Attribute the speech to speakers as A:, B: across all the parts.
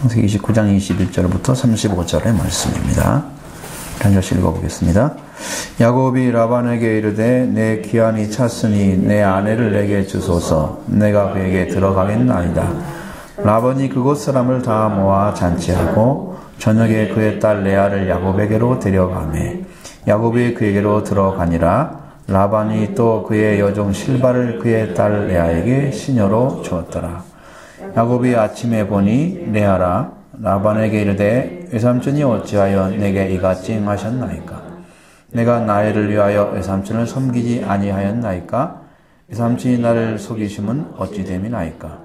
A: 창세기 29장 21절부터 35절의 말씀입니다. 한 절씩 읽어보겠습니다. 야곱이 라반에게 이르되 내 귀환이 찼으니 내 아내를 내게 주소서. 내가 그에게 들어가겠나이다. 라반이 그곳 사람을 다 모아 잔치하고 저녁에 그의 딸 레아를 야곱에게로 데려가매 야곱이 그에게로 들어가니라. 라반이 또 그의 여종 실바를 그의 딸 레아에게 시녀로 주었더라. 야곱이 아침에 보니 레아라. 라반에게 이르되 외삼촌이 어찌하여 내게 이같이 행하셨나이까? 내가 나를 위하여 외삼촌을 섬기지 아니하였나이까? 외삼촌이 나를 속이심은 어찌 됨이나이까?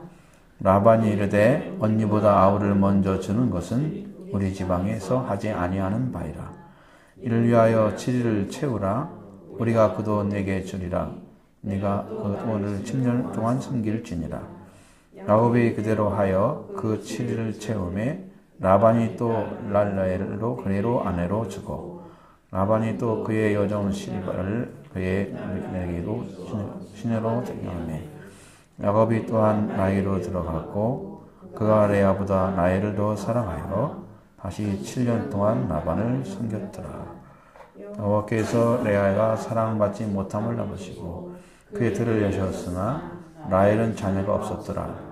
A: 라반이 이르되 언니보다 아우를 먼저 주는 것은 우리 지방에서 하지 아니하는 바이라. 이를 위하여 7일을 채우라. 우리가 그 돈 내게 주리라. 네가 그 돈을 10년 동안 섬길지니라. 야곱이 그대로 하여 그 7일을 채우매 라반이 또 랄라엘로 그네로 아내로 주고 라반이 또 그의 여종 실바를 그의 내게로 시내로 데려가매 야곱이 또한 라헬로 들어갔고 그가 레아보다 라헬을 더 사랑하여 다시 7년 동안 라반을 섬겼더라. 여호와께서 레아가 사랑받지 못함을 아버시고 그의 들을 여셨으나 라헬은 자녀가 없었더라.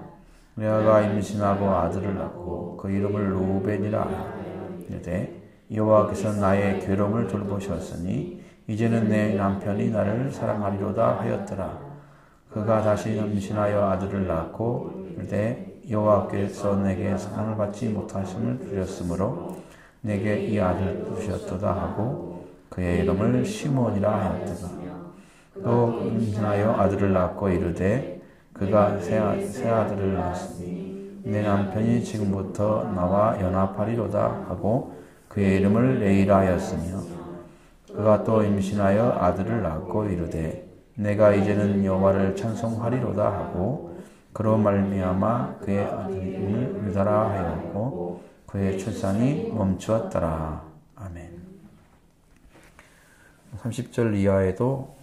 A: 레아가 임신하고 아들을 낳고 그 이름을 루벤이라 이르되 여호와께서 나의 괴로움을 돌보셨으니 이제는 내 남편이 나를 사랑하리로다 하였더라. 그가 다시 임신하여 아들을 낳고 이르되 여호와께서 내게 사랑을 받지 못하심을 들렸으므로 내게 이 아들을 주셨도다 하고 그의 이름을 시몬이라 하였더라. 또 임신하여 아들을 낳고 이르되 그가 새 아들을 낳았으니 내 남편이 지금부터 나와 연합하리로다 하고 그의 이름을 레이라 하였으며 그가 또 임신하여 아들을 낳고 이르되 내가 이제는 여호와를 찬송하리로다 하고 그로 말미암아 그의 아들을 유다라 하였고 그의 출산이 멈추었더라. 아멘. 30절 이하에도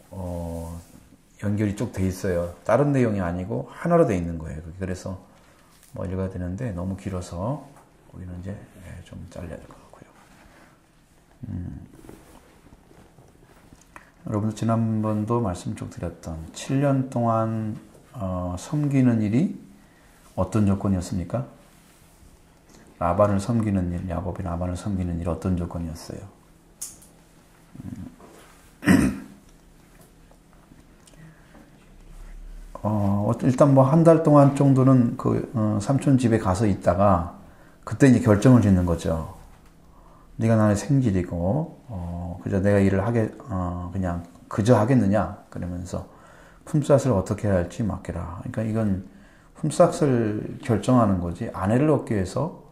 A: 연결이 쭉 돼 있어요. 다른 내용이 아니고 하나로 돼 있는 거예요. 그래서 뭐 읽어야 되는데 너무 길어서 거기는 이제 좀 잘려야 될 것 같고요. 여러분 지난번도 말씀 쭉 드렸던 7년 동안 섬기는 일이 어떤 조건이었습니까? 라반을 섬기는 일, 야곱이 라반을 섬기는 일이 어떤 조건이었어요? 일단 뭐 한 달 동안 정도는 그 삼촌 집에 가서 있다가 그때 이제 결정을 짓는 거죠. 네가 나의 생질이고 그저 내가 일을 그냥 그저 하겠느냐 그러면서 품삯을 어떻게 해야 할지 맡겨라. 그러니까 이건 품삯을 결정하는 거지 아내를 얻기 위해서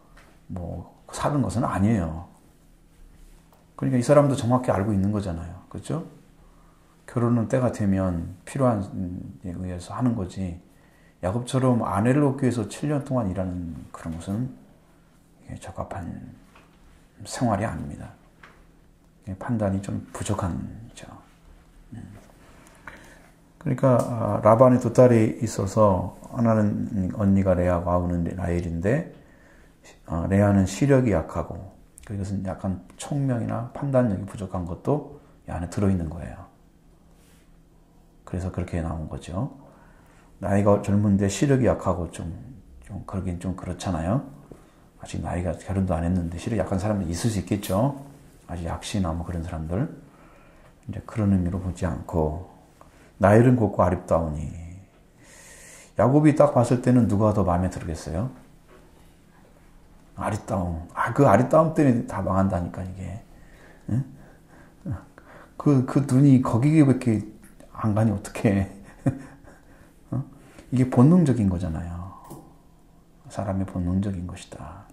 A: 뭐 사는 것은 아니에요. 그러니까 이 사람도 정확히 알고 있는 거잖아요. 그렇죠? 결혼은 때가 되면 필요한 에 의해서 하는 거지 야곱처럼 아내를 얻기 위해서 7년 동안 일하는 그런 것은 적합한 생활이 아닙니다. 판단이 좀 부족한죠. 그러니까 라반의 두 딸이 있어서 하나는 언니가 레아고 아우는 라헬인데 레아는 시력이 약하고 그것은 약간 총명이나 판단력이 부족한 것도 이 안에 들어있는 거예요. 그래서 그렇게 나온 거죠. 나이가 젊은데 시력이 약하고 좀 그러긴 좀 그렇잖아요. 아직 나이가 결혼도 안 했는데 시력이 약한 사람도 있을 수 있겠죠. 아직 약시나 뭐 그런 사람들. 이제 그런 의미로 보지 않고 나이는 곱고 아립다우니 야곱이 딱 봤을 때는 누가 더 마음에 들겠어요? 아리따움. 그 아리따움 때문에 다 망한다니까 이게. 응? 그 눈이 거기밖에 안 가니 어떡해. 이게 본능적인 거잖아요. 사람의 본능적인 것이다.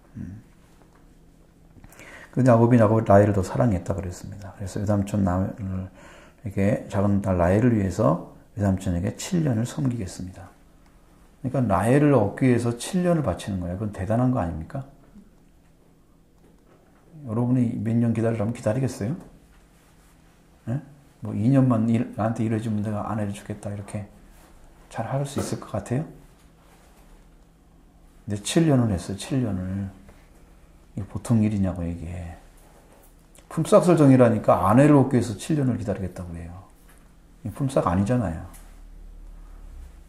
A: 그런데 야곱이 라헬을 더 사랑했다 그랬습니다. 그래서 외삼촌에게 작은 딸 라헬을 위해서 외삼촌에게 7년을 섬기겠습니다. 그러니까 라헬을 얻기 위해서 7년을 바치는 거예요. 그건 대단한 거 아닙니까? 여러분이 몇 년 기다리라면 기다리겠어요? 네? 뭐 2년만 나한테 이래주면 내가 아내를 주겠다 이렇게 잘 할 수 있을 것 같아요? 근데 7년을 했어요. 7년을. 이게 보통 일이냐고 이게. 품삯을 정의라니까 아내를 얻기 위해서 7년을 기다리겠다고 해요. 품삯 아니잖아요.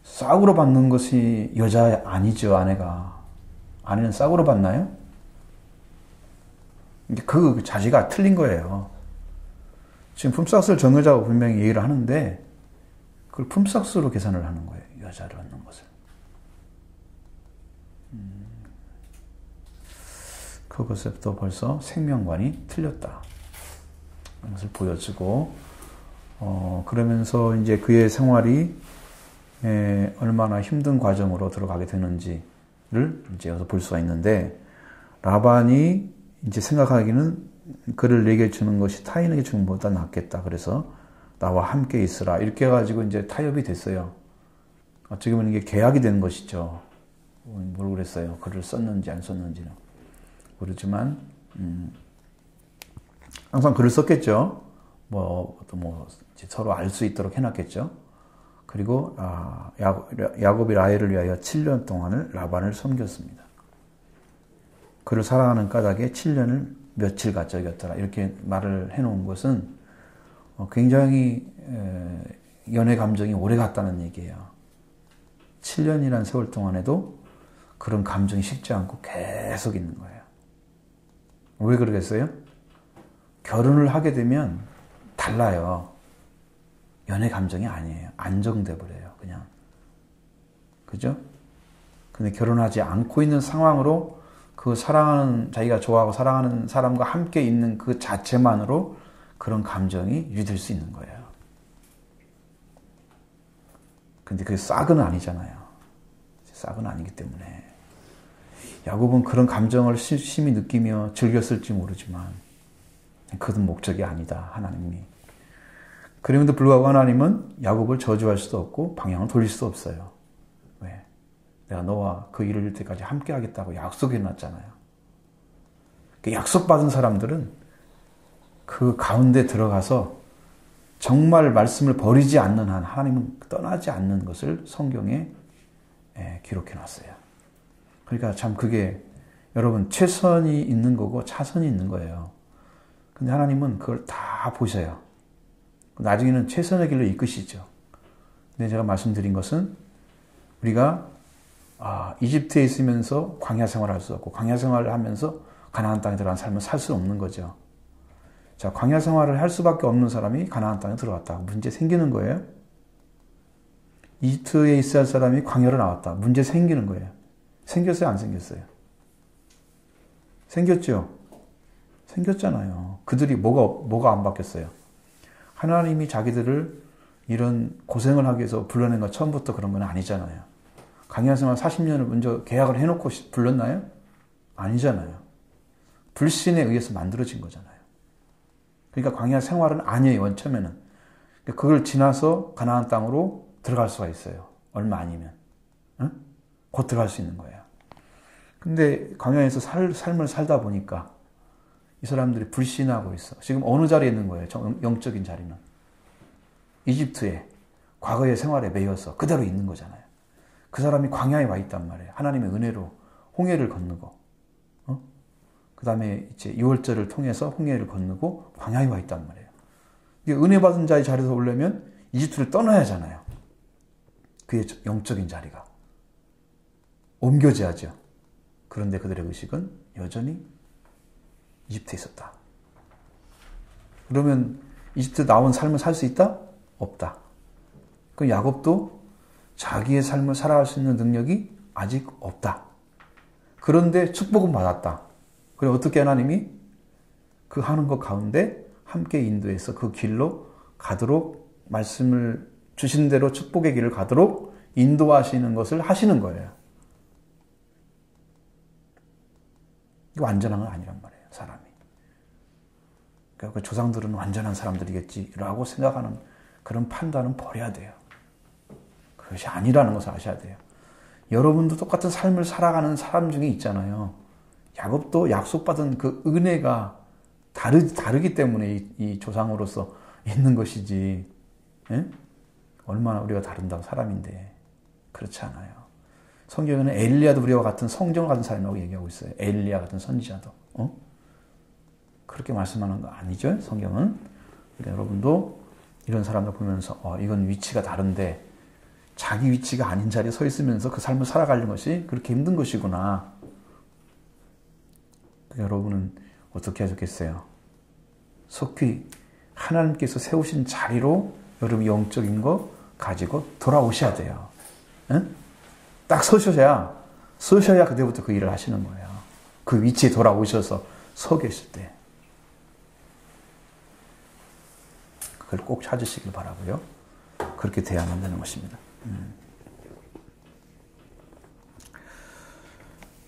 A: 싹으로 받는 것이 여자 아니죠, 아내가. 아내는 싹으로 받나요? 그 자지가 틀린 거예요. 지금 품삯을 정의자고 분명히 얘기를 하는데 그걸 품삯으로 계산을 하는 거예요. 여자를 얻는 것을. 그것부터 벌써 생명관이 틀렸다. 그것을 보여주고, 그러면서 이제 그의 생활이 얼마나 힘든 과정으로 들어가게 되는지를 이제 여기서 볼 수가 있는데, 라반이 이제 생각하기는 그를 내게 주는 것이 타인에게 주는 것보다 낫겠다. 그래서 나와 함께 있으라. 이렇게 해가지고 이제 타협이 됐어요. 어떻게 보면 이게 계약이 된 것이죠. 뭘 그랬어요? 글을 썼는지 안 썼는지는 모르지만, 항상 글을 썼겠죠. 서로 알 수 있도록 해놨겠죠. 그리고, 야곱이 라헬을 위하여 7년 동안을 라반을 섬겼습니다. 그를 사랑하는 까닭에 7년을 며칠 가져겼더라. 이렇게 말을 해놓은 것은 굉장히 연애 감정이 오래 갔다는 얘기예요. 7년이라는 세월 동안에도 그런 감정이 식지 않고 계속 있는 거예요. 왜 그러겠어요? 결혼을 하게 되면 달라요. 연애 감정이 아니에요. 안정돼 버려요. 그냥. 그죠? 근데 결혼하지 않고 있는 상황으로 그 자기가 좋아하고 사랑하는 사람과 함께 있는 그 자체만으로 그런 감정이 유지될 수 있는 거예요. 근데 그게 싹은 아니잖아요. 싹은 아니기 때문에. 야곱은 그런 감정을 심히 느끼며 즐겼을지 모르지만 그것은 목적이 아니다. 하나님이. 그럼에도 불구하고 하나님은 야곱을 저주할 수도 없고 방향을 돌릴 수도 없어요. 왜? 내가 너와 그 일을 이룰 때까지 함께 하겠다고 약속해 놨잖아요. 약속받은 사람들은 그 가운데 들어가서 정말 말씀을 버리지 않는 한 하나님은 떠나지 않는 것을 성경에 기록해 놨어요. 그러니까 참 그게 여러분 최선이 있는 거고 차선이 있는 거예요. 근데 하나님은 그걸 다 보셔요. 나중에는 최선의 길로 이끄시죠. 근데 제가 말씀드린 것은 우리가 이집트에 있으면서 광야 생활을 할 수 없고 광야 생활을 하면서 가나안 땅에 들어간 삶을 살 수 없는 거죠. 자, 광야 생활을 할 수밖에 없는 사람이 가나안 땅에 들어왔다. 문제 생기는 거예요. 이집트에 있어야 할 사람이 광야로 나왔다. 문제 생기는 거예요. 생겼어요? 안 생겼어요? 생겼죠? 생겼잖아요. 그들이 뭐가 안 바뀌었어요? 하나님이 자기들을 이런 고생을 하기 위해서 불러낸 거 처음부터 그런 건 아니잖아요. 광야 생활 40년을 먼저 계약을 해놓고 불렀나요? 아니잖아요. 불신에 의해서 만들어진 거잖아요. 그러니까 광야 생활은 아니에요. 원처음에는. 그걸 지나서 가나안 땅으로 들어갈 수가 있어요. 얼마 아니면. 응? 곧 들어갈 수 있는 거예요. 근데 광야에서 삶을 살다 보니까 이 사람들이 불신하고 있어. 지금 어느 자리에 있는 거예요? 영적인 자리는. 이집트에 과거의 생활에 매여서 그대로 있는 거잖아요. 그 사람이 광야에 와 있단 말이에요. 하나님의 은혜로 홍해를 건너고, 그 다음에 이제 유월절을 통해서 홍해를 건너고 광야에 와 있단 말이에요. 은혜 받은 자의 자리에서 오려면 이집트를 떠나야 하잖아요. 그의 영적인 자리가. 옮겨져야죠. 그런데 그들의 의식은 여전히 이집트에 있었다. 그러면 이집트 나온 삶을 살 수 있다? 없다. 그 야곱도 자기의 삶을 살아갈 수 있는 능력이 아직 없다. 그런데 축복은 받았다. 그래 어떻게 하나님이 그 하는 것 가운데 함께 인도해서 그 길로 가도록 말씀을 주신 대로 축복의 길을 가도록 인도하시는 것을 하시는 거예요. 이거 완전한 건 아니란 말이에요. 사람이. 그러니까 그 조상들은 완전한 사람들이겠지라고 생각하는 그런 판단은 버려야 돼요. 그것이 아니라는 것을 아셔야 돼요. 여러분도 똑같은 삶을 살아가는 사람 중에 있잖아요. 야곱도 약속받은 그 은혜가 다르기 때문에 이 조상으로서 있는 것이지. 에? 얼마나 우리가 다른다고 사람인데. 그렇지 않아요. 성경에는 엘리야도 우리와 같은 성경 같은 사람이라고 얘기하고 있어요. 엘리야 같은 선지자도. 그렇게 말씀하는 거 아니죠, 성경은. 그러니까 여러분도 이런 사람들 보면서 이건 위치가 다른데 자기 위치가 아닌 자리에 서 있으면서 그 삶을 살아가는 것이 그렇게 힘든 것이구나. 그러니까 여러분은 어떻게 하셨겠어요? 속히 하나님께서 세우신 자리로 여러분 영적인 거 가지고 돌아오셔야 돼요. 응? 딱 서셔야 그때부터 그 일을 하시는 거예요. 그 위치에 돌아오셔서 서 계실 때. 그걸 꼭 찾으시길 바라고요. 그렇게 돼야만 되는 것입니다.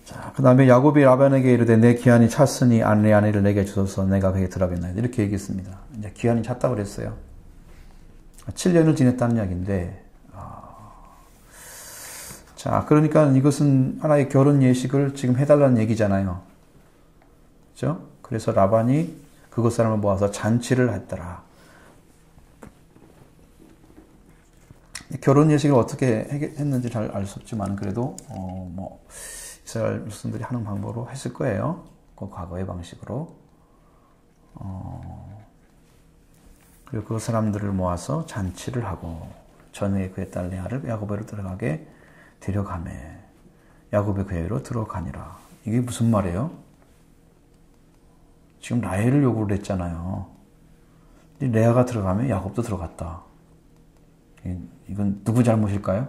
A: 자, 그 다음에 야곱이 라반에게 이르되 내 기한이 찼으니 내 아내를 내게 주소서 내가 그에게 들어가겠나이다. 이렇게 얘기했습니다. 이제 기한이 찼다고 그랬어요. 7년을 지냈다는 이야기인데, 자, 그러니까 이것은 하나의 결혼 예식을 지금 해달라는 얘기잖아요. 그죠? 그래서 라반이 그곳 사람을 모아서 잔치를 했더라. 결혼 예식을 어떻게 했는지 잘 알 수 없지만 그래도 이스라엘 백성들이 하는 방법으로 했을 거예요. 그 과거의 방식으로. 그리고 그 사람들을 모아서 잔치를 하고 저녁에 그의 딸 레아를 야곱에로 들어가게 데려가매 야곱이 그에게로 들어가니라. 이게 무슨 말이에요? 지금 라헬을 요구를 했잖아요. 레아가 들어가면 야곱도 들어갔다. 이건 누구 잘못일까요?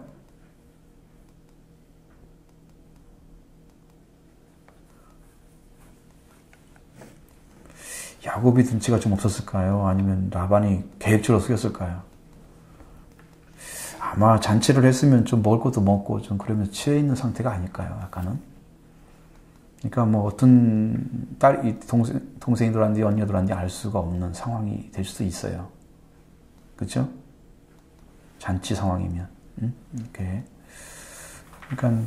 A: 야곱이 눈치가 좀 없었을까요? 아니면 라반이 계획적으로 속였을까요? 아마 잔치를 했으면 좀 먹을 것도 먹고 좀 그러면서 취해 있는 상태가 아닐까요? 약간은. 그러니까 뭐 어떤 동생들한테 언니들한테 알 수가 없는 상황이 될 수도 있어요. 그렇죠? 잔치 상황이면. 이렇게. 그러니까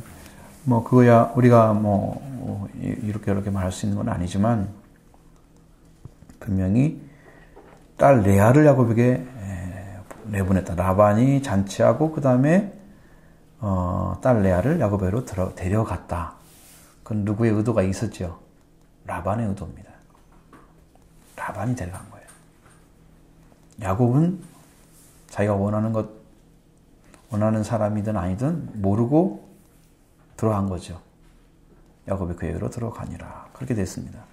A: 뭐 그거야 우리가 뭐 이렇게 말할 수 있는 건 아니지만 분명히 딸 레아를 야곱에게 내보냈다. 라반이 잔치하고 그 다음에 딸 레아를 야곱에로 데려갔다. 그건 누구의 의도가 있었죠? 라반의 의도입니다. 라반이 데려간 거예요. 야곱은 자기가 원하는 사람이든 아니든 모르고 들어간 거죠. 야곱이 그에게로 들어가니라. 그렇게 됐습니다.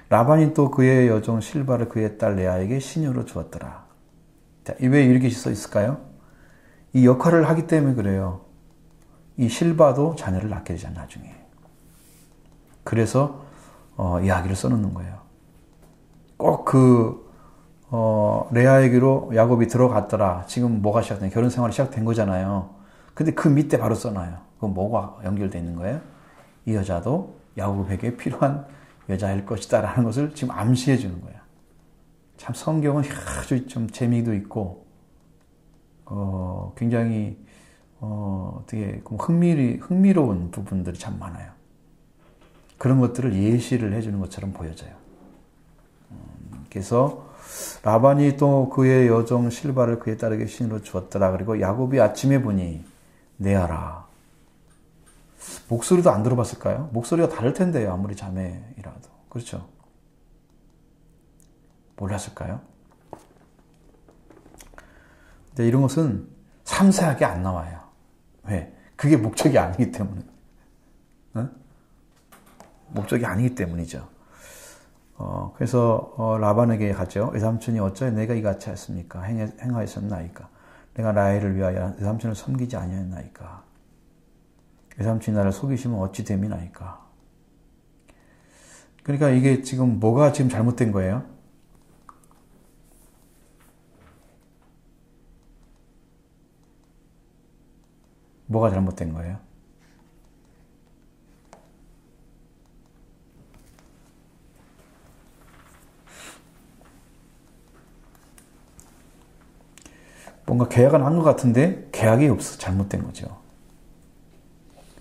A: 라반이 또 그의 여종 실바를 그의 딸 레아에게 시녀로 주었더라. 자, 왜 이렇게 써 있을까요? 이 역할을 하기 때문에 그래요. 이 실바도 자녀를 낳게 되잖아요, 나중에. 그래서 이야기를 써놓는 거예요. 꼭 레아에게로 야곱이 들어갔더라. 지금 뭐가 시작된 결혼 생활이 시작된 거잖아요. 근데 그 밑에 바로 써놔요. 그건 뭐가 연결되어 있는 거예요? 이 여자도 야곱에게 필요한 여자일 것이다 라는 것을 지금 암시해 주는 거예요. 참 성경은 아주 좀 재미도 있고 굉장히 되게 흥미로운 부분들이 참 많아요. 그런 것들을 예시를 해주는 것처럼 보여져요. 그래서 라반이 또 그의 여종 실바를 그의 딸에게 신으로 주었더라. 그리고 야곱이 아침에 보니 레아라. 목소리도 안 들어봤을까요? 목소리가 다를 텐데요. 아무리 자매이라도. 그렇죠? 몰랐을까요? 근데 이런 것은 상세하게 안 나와요. 왜? 그게 목적이 아니기 때문에. 목적이 아니기 때문이죠. 그래서 라반에게 가죠. 외삼촌이 어쩌여 내가 이같이 했습니까? 행하였었나이까? 내가 라헬을 위하여 외삼촌을 섬기지 아니하였나이까? 외삼촌이 나를 속이시면 어찌 됨이나이까? 그러니까 이게 지금 뭐가 지금 잘못된 거예요? 뭐가 잘못된 거예요? 뭔가 계약은 한 것 같은데 계약이 없어. 잘못된 거죠.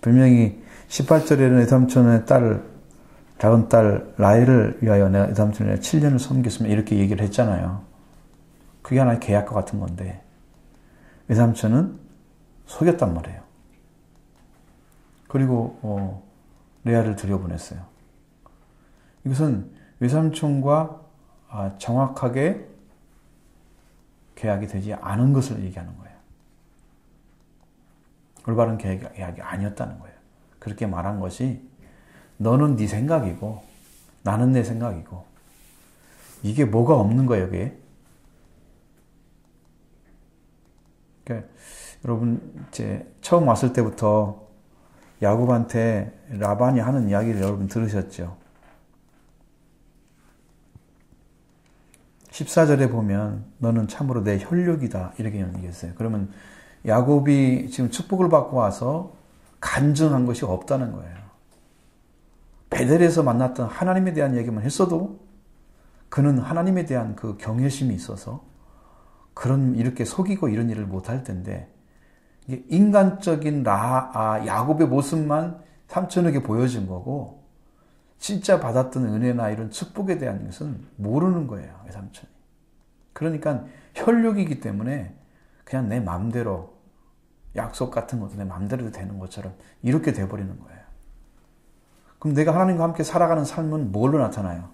A: 분명히 18절에는 외삼촌의 작은 딸 라헬을 위하여 내가 외삼촌을 7년을 섬겼으면 이렇게 얘기를 했잖아요. 그게 하나의 계약과 같은 건데 외삼촌은 속였단 말이에요. 그리고 레아를 들여보냈어요. 이것은 외삼촌과 정확하게 계약이 되지 않은 것을 얘기하는 거예요. 올바른 계약이 아니었다는 거예요. 그렇게 말한 것이 너는 네 생각이고 나는 내 생각이고 이게 뭐가 없는 거예요, 이게. 그러니까 여러분 이제 처음 왔을 때부터 야곱한테 라반이 하는 이야기를 여러분 들으셨죠? 14절에 보면 너는 참으로 내 혈육이다 이렇게 얘기했어요. 그러면 야곱이 지금 축복을 받고 와서 간증한 것이 없다는 거예요. 베델에서 만났던 하나님에 대한 얘기만 했어도 그는 하나님에 대한 그 경외심이 있어서 이렇게 속이고 이런 일을 못할 텐데 이게 인간적인 야곱의 모습만 삼촌에게 보여준 거고 진짜 받았던 은혜나 이런 축복에 대한 것은 모르는 거예요. 삼촌이. 그러니까 혈육이기 때문에 그냥 내 마음대로 약속 같은 것도 내 마음대로 되는 것처럼 이렇게 돼버리는 거예요. 그럼 내가 하나님과 함께 살아가는 삶은 뭘로 나타나요?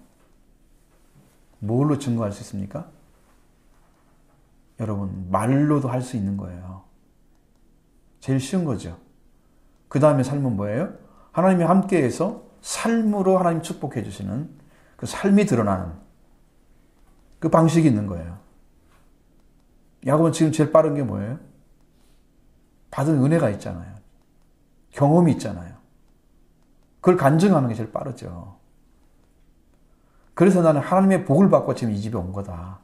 A: 뭘로 증거할 수 있습니까? 여러분, 말로도 할 수 있는 거예요. 제일 쉬운 거죠. 그 다음에 삶은 뭐예요? 하나님이 함께해서 삶으로 하나님 축복해 주시는 그 삶이 드러나는 그 방식이 있는 거예요. 야곱은 지금 제일 빠른 게 뭐예요? 받은 은혜가 있잖아요. 경험이 있잖아요. 그걸 간증하는 게 제일 빠르죠. 그래서 나는 하나님의 복을 받고 지금 이 집에 온 거다.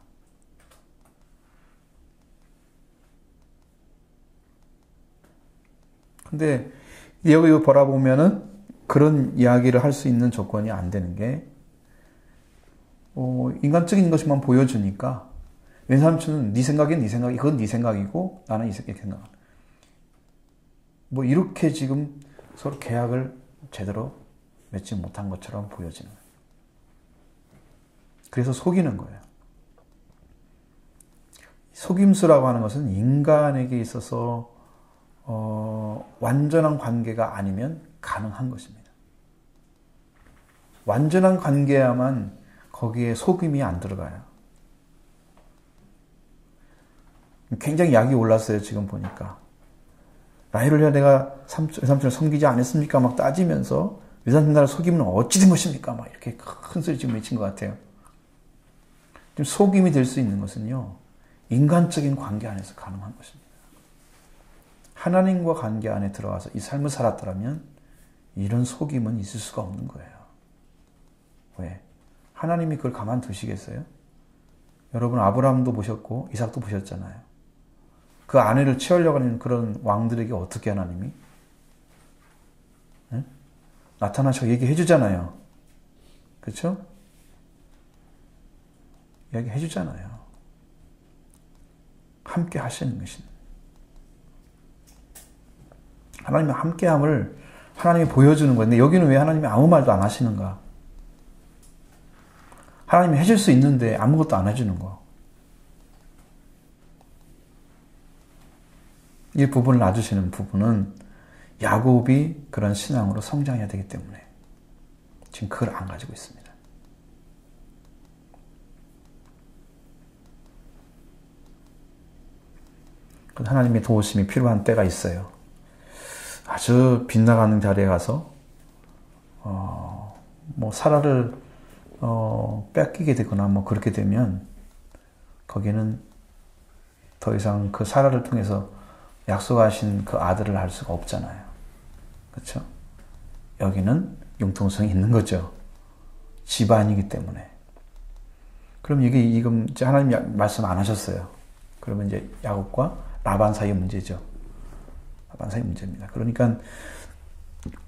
A: 근데 여기 보라보면은 그런 이야기를 할 수 있는 조건이 안 되는 게 인간적인 것만 보여주니까 외삼촌은 네 생각이 네 생각이 그건 네 생각이고 나는 이 생각. 뭐 이렇게 지금 서로 계약을 제대로 맺지 못한 것처럼 보여지는 거예요. 그래서 속이는 거예요. 속임수라고 하는 것은 인간에게 있어서 완전한 관계가 아니면 가능한 것입니다. 완전한 관계야만 거기에 속임이 안 들어가요. 굉장히 약이 올랐어요, 지금 보니까. 나이를 해야 내가 외삼촌을 섬기지 않았습니까? 막 따지면서 외삼촌 나를 속이면 어찌 된 것입니까? 막 이렇게 큰 소리 지금 외친 것 같아요. 지금 속임이 될 수 있는 것은요, 인간적인 관계 안에서 가능한 것입니다. 하나님과 관계 안에 들어가서 이 삶을 살았더라면 이런 속임은 있을 수가 없는 거예요. 왜? 하나님이 그걸 가만두시겠어요? 여러분 아브라함도 보셨고 이삭도 보셨잖아요. 그 아내를 취하려고 하는 그런 왕들에게 어떻게 하나님이? 네? 나타나셔 얘기해 주잖아요. 그렇죠? 얘기해 주잖아요. 함께 하시는 것입니다. 하나님의 함께함을 하나님이 보여주는 건데 여기는 왜 하나님이 아무 말도 안 하시는가? 하나님이 해줄 수 있는데 아무것도 안 해주는 거. 이 부분을 놔주시는 부분은 야곱이 그런 신앙으로 성장해야 되기 때문에 지금 그걸 안 가지고 있습니다. 하나님의 도우심이 필요한 때가 있어요. 아주 빗나가는 자리에 가서 사라를 뺏기게 되거나 그렇게 되면 거기는 더 이상 그 사라를 통해서 약속하신 그 아들을 할 수가 없잖아요. 그렇죠? 여기는 융통성이 있는 거죠. 집안이기 때문에. 그럼 이건 이제 하나님 말씀 안 하셨어요. 그러면 이제 야곱과 라반 사이의 문제죠. 라반 사이의 문제입니다. 그러니까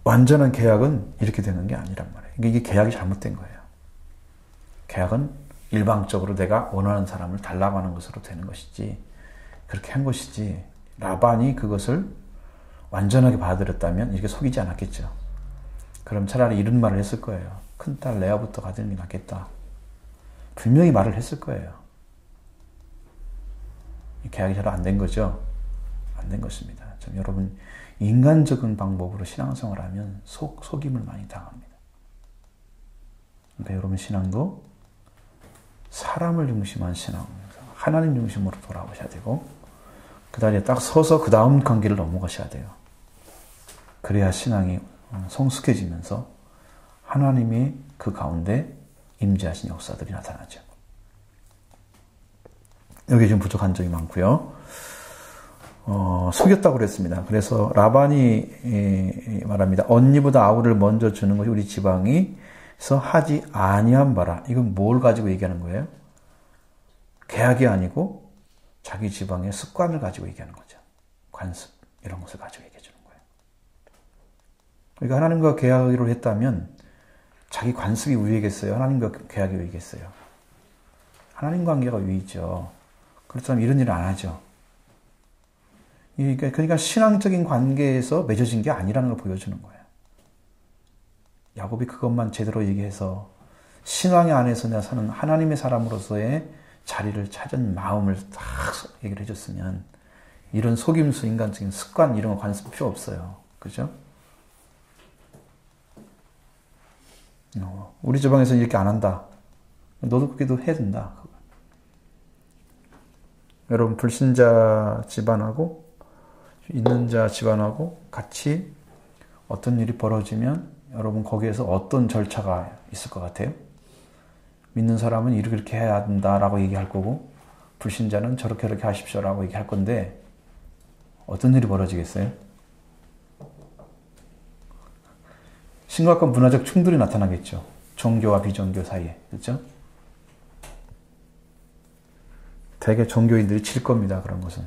A: 완전한 계약은 이렇게 되는 게 아니란 말이에요. 이게 계약이 잘못된 거예요. 계약은 일방적으로 내가 원하는 사람을 달라고 하는 것으로 되는 것이지 그렇게 한 것이지 라반이 그것을 완전하게 받아들였다면 이렇게 속이지 않았겠죠. 그럼 차라리 이런 말을 했을 거예요. 큰딸 레아부터 가지는 게 낫겠다. 분명히 말을 했을 거예요. 계약이 잘 안 된 거죠. 안 된 것입니다. 좀 여러분 인간적인 방법으로 신앙생활을 하면 속임을 많이 당합니다. 그러니까 여러분 신앙도 사람을 중심한 신앙, 하나님 중심으로 돌아오셔야 되고 그 자리에 딱 서서 그 다음 관계를 넘어가셔야 돼요. 그래야 신앙이 성숙해지면서 하나님이 그 가운데 임재하신 역사들이 나타나죠. 여기 좀 부족한 점이 많고요. 속였다고 그랬습니다. 그래서 라반이 말합니다. 언니보다 아우를 먼저 주는 것이 우리 지방이서 하지 아니한 바라. 이건 뭘 가지고 얘기하는 거예요? 계약이 아니고 자기 지방의 습관을 가지고 얘기하는 거죠. 관습 이런 것을 가지고 얘기해 주는 거예요. 그러니까 하나님과 계약을 했다면 자기 관습이 우위겠어요? 하나님과 계약이 우위겠어요? 하나님 관계가 우위죠. 그렇다면 이런 일을 안 하죠. 그러니까 신앙적인 관계에서 맺어진 게 아니라는 걸 보여주는 거예요. 야곱이 그것만 제대로 얘기해서 신앙의 안에서 내가 사는 하나님의 사람으로서의 자리를 찾은 마음을 딱 얘기를 해줬으면 이런 속임수, 인간적인 습관 이런 거 관습 필요 없어요. 그죠? 우리 지방에서는 이렇게 안 한다. 너도 그렇게도 해야 된다. 여러분 불신자 집안하고 있는 자 집안하고 같이 어떤 일이 벌어지면 여러분 거기에서 어떤 절차가 있을 것 같아요? 믿는 사람은 이렇게 해야 된다라고 얘기할 거고 불신자는 저렇게 하십시오라고 얘기할 건데 어떤 일이 벌어지겠어요? 심각한 문화적 충돌이 나타나겠죠. 종교와 비종교 사이에. 그렇죠? 되게 종교인들이 질 겁니다. 그런 것은.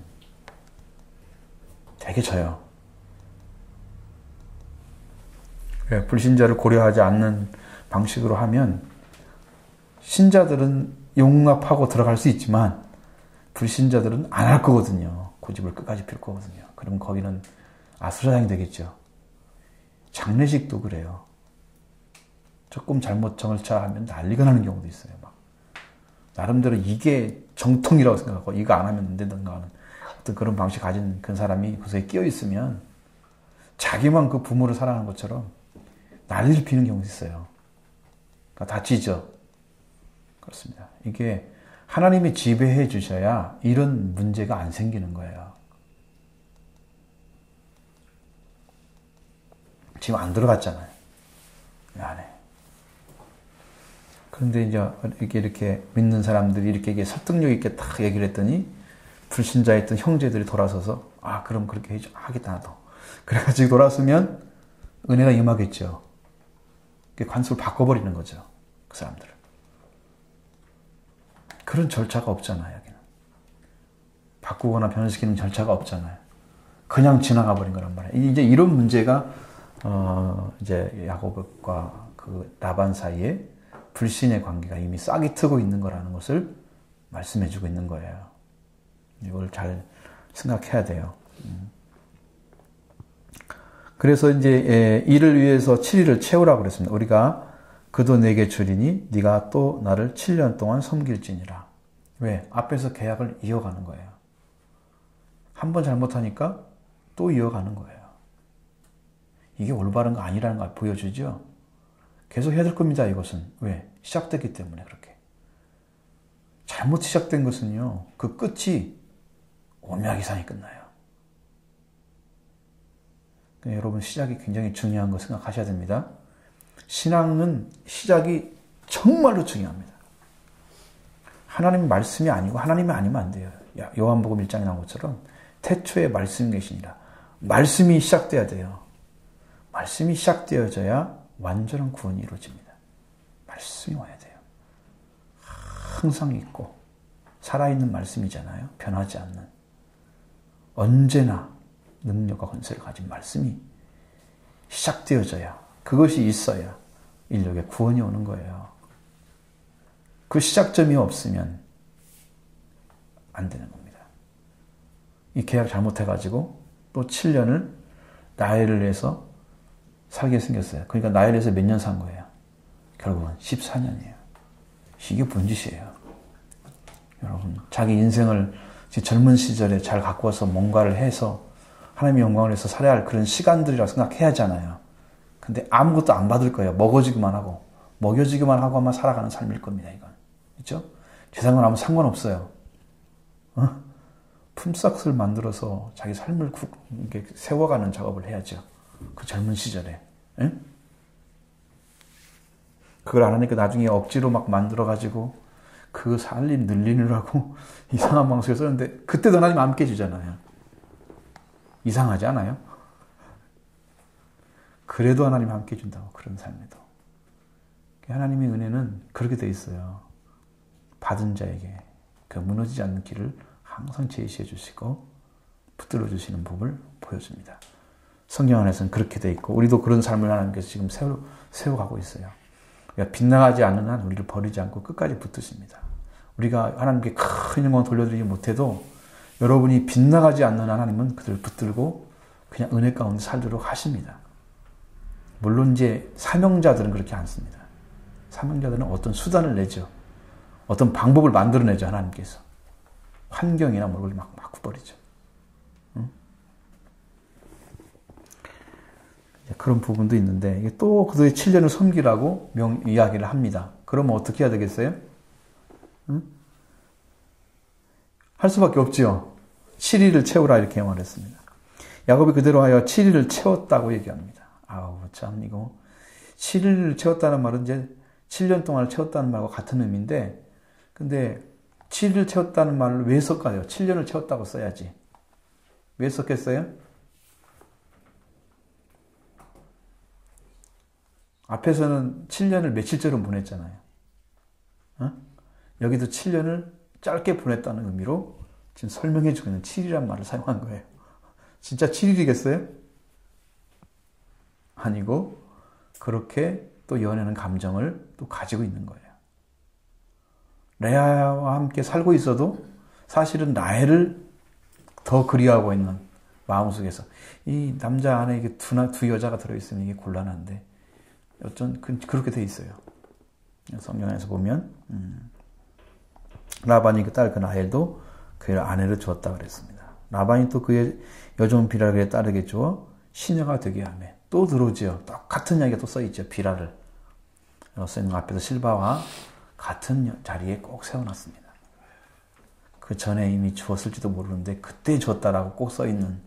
A: 되게 져요. 불신자를 고려하지 않는 방식으로 하면 신자들은 용납하고 들어갈 수 있지만 불신자들은 안 할 거거든요. 고집을 끝까지 필 거거든요. 그러면 거기는 아수라장이 되겠죠. 장례식도 그래요. 조금 잘못 절차하면 난리가 나는 경우도 있어요. 막 나름대로 이게 정통이라고 생각하고 이거 안 하면 안 된다는 하는 어떤 그런 방식 가진 그 사람이 그것에 끼어 있으면 자기만 그 부모를 사랑하는 것처럼 난리를 피는 경우도 있어요. 그러니까 다치죠. 그렇습니다. 이게 하나님이 지배해 주셔야 이런 문제가 안 생기는 거예요. 지금 안 들어갔잖아요. 이 안에. 그런데 이제 이렇게 믿는 사람들이 이렇게 설득력 있게 딱 얘기를 했더니 불신자였던 형제들이 돌아서서 그럼 그렇게 하겠다 나도. 그래가지고 돌아서면 은혜가 임하겠죠. 관습을 바꿔버리는 거죠. 그 사람들을. 그런 절차가 없잖아요. 여기는. 바꾸거나 변화시키는 절차가 없잖아요. 그냥 지나가 버린 거란 말이에요. 이제 이런 문제가 이제 야곱과 그 라반 사이에 불신의 관계가 이미 싹이 트고 있는 거라는 것을 말씀해주고 있는 거예요. 이걸 잘 생각해야 돼요. 그래서 이제 이를 위해서 7일을 채우라고 그랬습니다. 우리가 그도 내게 주리니 네가 또 나를 7년 동안 섬길지니라. 왜? 앞에서 계약을 이어가는 거예요. 한 번 잘못하니까 또 이어가는 거예요. 이게 올바른 거 아니라는 걸 보여주죠. 계속 해야 될 겁니다. 이것은. 왜? 시작됐기 때문에 그렇게. 잘못 시작된 것은요. 그 끝이 오묘하게 이상이 끝나요. 그러니까 여러분 시작이 굉장히 중요한 거 생각하셔야 됩니다. 신앙은 시작이 정말로 중요합니다. 하나님 말씀이 아니고 하나님이 아니면 안 돼요. 요한복음 1장에 나온 것처럼 태초에 말씀이 계시니라. 말씀이 시작돼야 돼요. 말씀이 시작되어져야 완전한 구원이 이루어집니다. 말씀이 와야 돼요. 항상 있고 살아있는 말씀이잖아요. 변하지 않는. 언제나 능력과 권세를 가진 말씀이 시작되어져야, 그것이 있어야 인류에게 구원이 오는 거예요. 그 시작점이 없으면 안 되는 겁니다. 이 계약 잘못해가지고 또 7년을 나엘을 해서 살게 생겼어요. 그러니까 나엘에서 몇 년 산 거예요? 결국은 14년이에요. 이게 뭔 짓이에요? 여러분, 자기 인생을 젊은 시절에 잘 가꾸어서 뭔가를 해서 하나님의 영광을 위해서 살아야 할 그런 시간들이라고 생각해야 하잖아요. 근데 아무것도 안 받을 거예요. 먹어지기만 하고 먹여주기만 하고만 살아가는 삶일 겁니다. 이건. 그렇죠? 세상은 아무 상관없어요. 품삯을 만들어서 자기 삶을 세워가는 작업을 해야죠. 그 젊은 시절에. 에? 그걸 안 하니까 나중에 억지로 막 만들어가지고 그 살림 늘리느라고 이상한 방식을 썼는데 그때도 하나님 안 깨주잖아요. 이상하지 않아요? 그래도 하나님 함께 해준다고, 그런 삶에도. 하나님의 은혜는 그렇게 돼 있어요. 받은 자에게 그 무너지지 않는 길을 항상 제시해 주시고 붙들어 주시는 법을 보여줍니다. 성경 안에서는 그렇게 돼 있고 우리도 그런 삶을 하나님께서 지금 세워가고 있어요. 그러니까 빗나가지 않는 한 우리를 버리지 않고 끝까지 붙드십니다. 우리가 하나님께 큰 영광 돌려드리지 못해도 여러분이 빗나가지 않는 한 하나님은 그들을 붙들고 그냥 은혜 가운데 살도록 하십니다. 물론 이제 사명자들은 그렇게 않습니다. 사명자들은 어떤 수단을 내죠. 어떤 방법을 만들어내죠. 하나님께서. 환경이나 뭘 막 바꿔버리죠. 응? 그런 부분도 있는데 이게 또 그들의 7년을 섬기라고 이야기를 합니다. 그러면 어떻게 해야 되겠어요? 응? 할 수밖에 없지요. 7일을 채우라 이렇게 말했습니다. 야곱이 그대로 하여 7일을 채웠다고 얘기합니다. 아우 참 이거 7일을 채웠다는 말은 이제 7년 동안을 채웠다는 말과 같은 의미인데 근데 7일을 채웠다는 말을 왜 썼까요? 7년을 채웠다고 써야지. 왜 썼겠어요? 앞에서는 7년을 며칠째로 보냈잖아요. 어? 여기도 7년을 짧게 보냈다는 의미로 지금 설명해 주고 있는 7이라는 말을 사용한 거예요. 진짜 7일이겠어요? 아니고 그렇게 또 연애는 감정을 또 가지고 있는 거예요. 레아와 함께 살고 있어도 사실은 라헬을 더 그리워하고 있는 마음속에서 이 남자 안에 이게 두 여자가 들어있으면 이게 곤란한데 어쩐 그렇게 돼 있어요. 성경에서 보면 라반이 그 딸 그 라헬도 그의 아내를 주었다 그랬습니다. 라반이 또 그의 여종 비라를 딸에게 주어 시녀가 되게 하며 또 들어오지요. 똑같은 이야기가 또 써있죠. 비라를 써있는 앞에서 실바와 같은 자리에 꼭 세워놨습니다. 그 전에 이미 주었을지도 모르는데 그때 주었다라고 꼭 써있는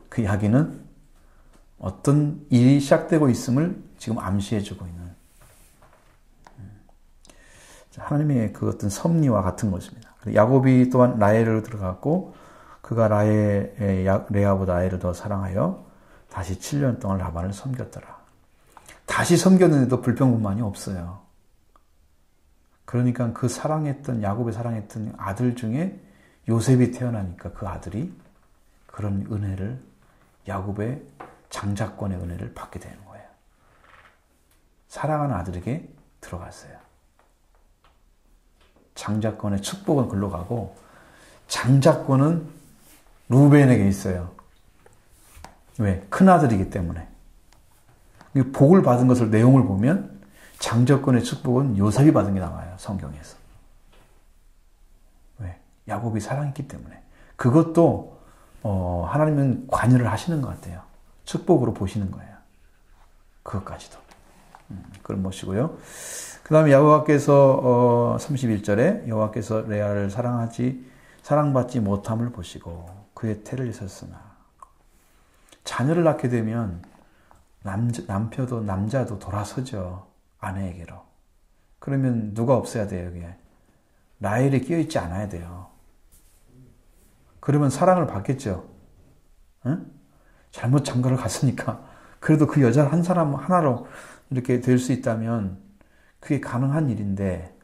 A: 그 이야기는 어떤 일이 시작되고 있음을 지금 암시해주고 있는 하나님의 그 어떤 섭리와 같은 것입니다. 야곱이 또한 라헬을 들어갔고 그가 레아보다 라헬을 더 사랑하여 다시 7년 동안 라반을 섬겼더라. 다시 섬겼는데도 불평분만이 없어요. 그러니까 그 야곱이 사랑했던 아들 중에 요셉이 태어나니까 그 아들이 그런 은혜를 야곱의 장자권의 은혜를 받게 되는 거예요. 사랑하는 아들에게 들어갔어요. 장자권의 축복은 글로 가고 장자권은 루벤에게 있어요. 왜? 큰아들이기 때문에. 복을 받은 것을 내용을 보면 장자권의 축복은 요셉이 받은 게 나와요. 성경에서. 왜? 야곱이 사랑했기 때문에. 그것도 하나님은 관여를 하시는 것 같아요. 축복으로 보시는 거예요. 그것까지도. 그걸 모시고요. 그 다음에 여호와께서 31절에 여호와께서 레아를 사랑받지 못함을 보시고 그의 태를 있었으나 자녀를 낳게 되면 남자도 돌아서죠. 아내에게로. 그러면 누가 없어야 돼요, 여기에? 라헬이 끼어있지 않아야 돼요. 그러면 사랑을 받겠죠. 응? 잘못 장가를 갔으니까. 그래도 그 여자 한 사람 하나로 이렇게 될 수 있다면 그게 가능한 일인데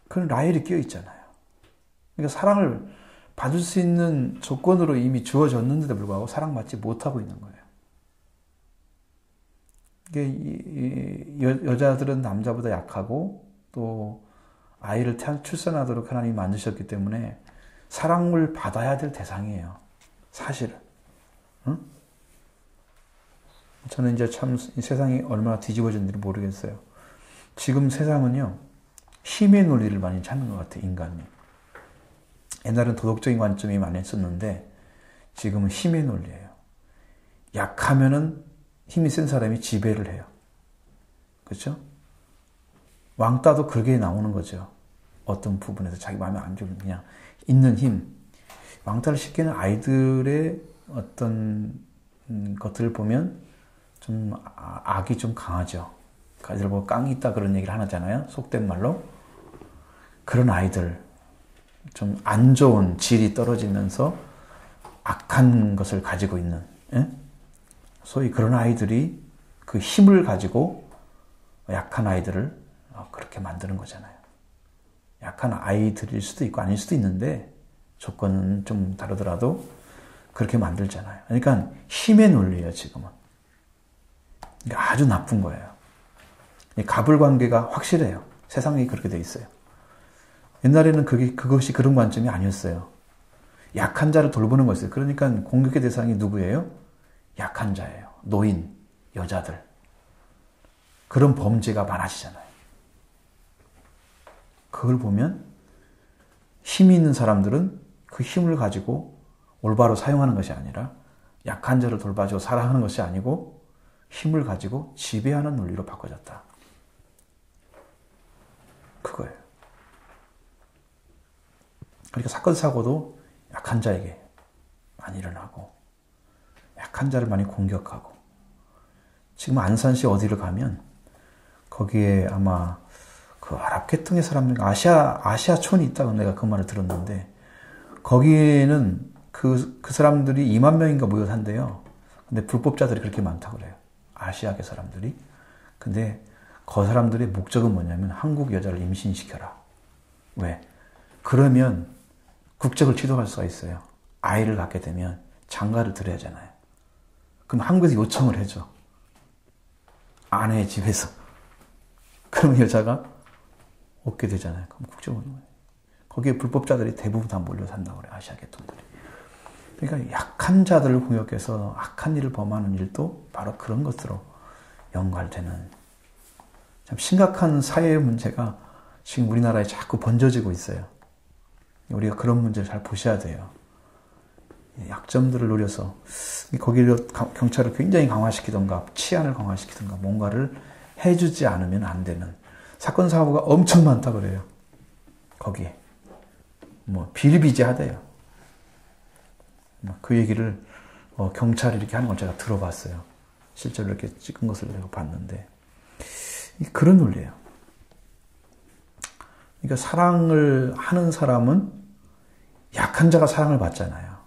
A: 그건 라헬이 끼어있잖아요. 그러니까 사랑을 받을 수 있는 조건으로 이미 주어졌는데도 불구하고 사랑받지 못하고 있는 거예요. 여자들은 남자보다 약하고 또 아이를 출산하도록 하나님이 만드셨기 때문에 사랑을 받아야 될 대상이에요. 사실은. 응? 저는 이제 참 세상이 얼마나 뒤집어졌는지 모르겠어요. 지금 세상은요, 힘의 논리를 많이 찾는 것 같아요, 인간이. 옛날엔 도덕적인 관점이 많이 있었는데 지금은 힘의 논리예요. 약하면은 힘이 센 사람이 지배를 해요. 그렇죠? 왕따도 그게 나오는 거죠. 어떤 부분에서 자기 마음에 안 들면 그냥 있는 힘. 왕따를 시키는 아이들의 어떤 것들을 보면 좀 악이 좀 강하죠. 아이들 보고 깡이 있다 그런 얘기를 하잖아요. 속된 말로. 그런 아이들, 좀 안 좋은 질이 떨어지면서 악한 것을 가지고 있는, 예? 소위 그런 아이들이 그 힘을 가지고 약한 아이들을 그렇게 만드는 거잖아요. 약한 아이들일 수도 있고 아닐 수도 있는데 조건은 좀 다르더라도 그렇게 만들잖아요. 그러니까 힘의 논리예요, 지금은. 그러니까 아주 나쁜 거예요. 갑을관계가 확실해요. 세상이 그렇게 돼 있어요. 옛날에는 그것이 그런 관점이 아니었어요. 약한 자를 돌보는 거였어요. 그러니까 공격의 대상이 누구예요? 약한 자예요. 노인, 여자들. 그런 범죄가 많아지잖아요. 그걸 보면 힘이 있는 사람들은 그 힘을 가지고 올바로 사용하는 것이 아니라 약한 자를 돌봐주고 사랑하는 것이 아니고 힘을 가지고 지배하는 논리로 바꿔졌다. 그거예요. 그러니까 사건 사고도 약한 자에게 많이 일어나고 약한 자를 많이 공격하고 지금 안산시 어디를 가면 거기에 아마 그 아랍 계통의 사람들 아시아촌이 있다고 내가 그 말을 들었는데 거기에는 그 사람들이 2만 명인가 모여 산대요. 근데 불법자들이 그렇게 많다고 그래요. 아시아계 사람들이. 근데 그 사람들의 목적은 뭐냐면 한국 여자를 임신시켜라. 왜? 그러면 국적을 취득할 수가 있어요. 아이를 갖게 되면 장가를 들어야 하잖아요. 그럼 한국에서 요청을 해줘. 아내의 집에서. 그럼 여자가 얻게 되잖아요. 그럼 국적을. 거기에 불법자들이 대부분 다 몰려 산다고 그래요. 아시아 계통들이. 그러니까 약한 자들을 공격해서 악한 일을 범하는 일도 바로 그런 것으로 연관되는 참 심각한 사회의 문제가 지금 우리나라에 자꾸 번져지고 있어요. 우리가 그런 문제를 잘 보셔야 돼요. 약점들을 노려서 거기를 경찰을 굉장히 강화시키던가 치안을 강화시키던가 뭔가를 해주지 않으면 안 되는 사건 사고가 엄청 많다 그래요. 거기에 뭐 비일비재하대요. 그 얘기를 경찰이 이렇게 하는 걸 제가 들어봤어요. 실제로 이렇게 찍은 것을 내가 봤는데 그런 논리예요. 그러니까 사랑을 하는 사람은 약한 자가 사랑을 받잖아요.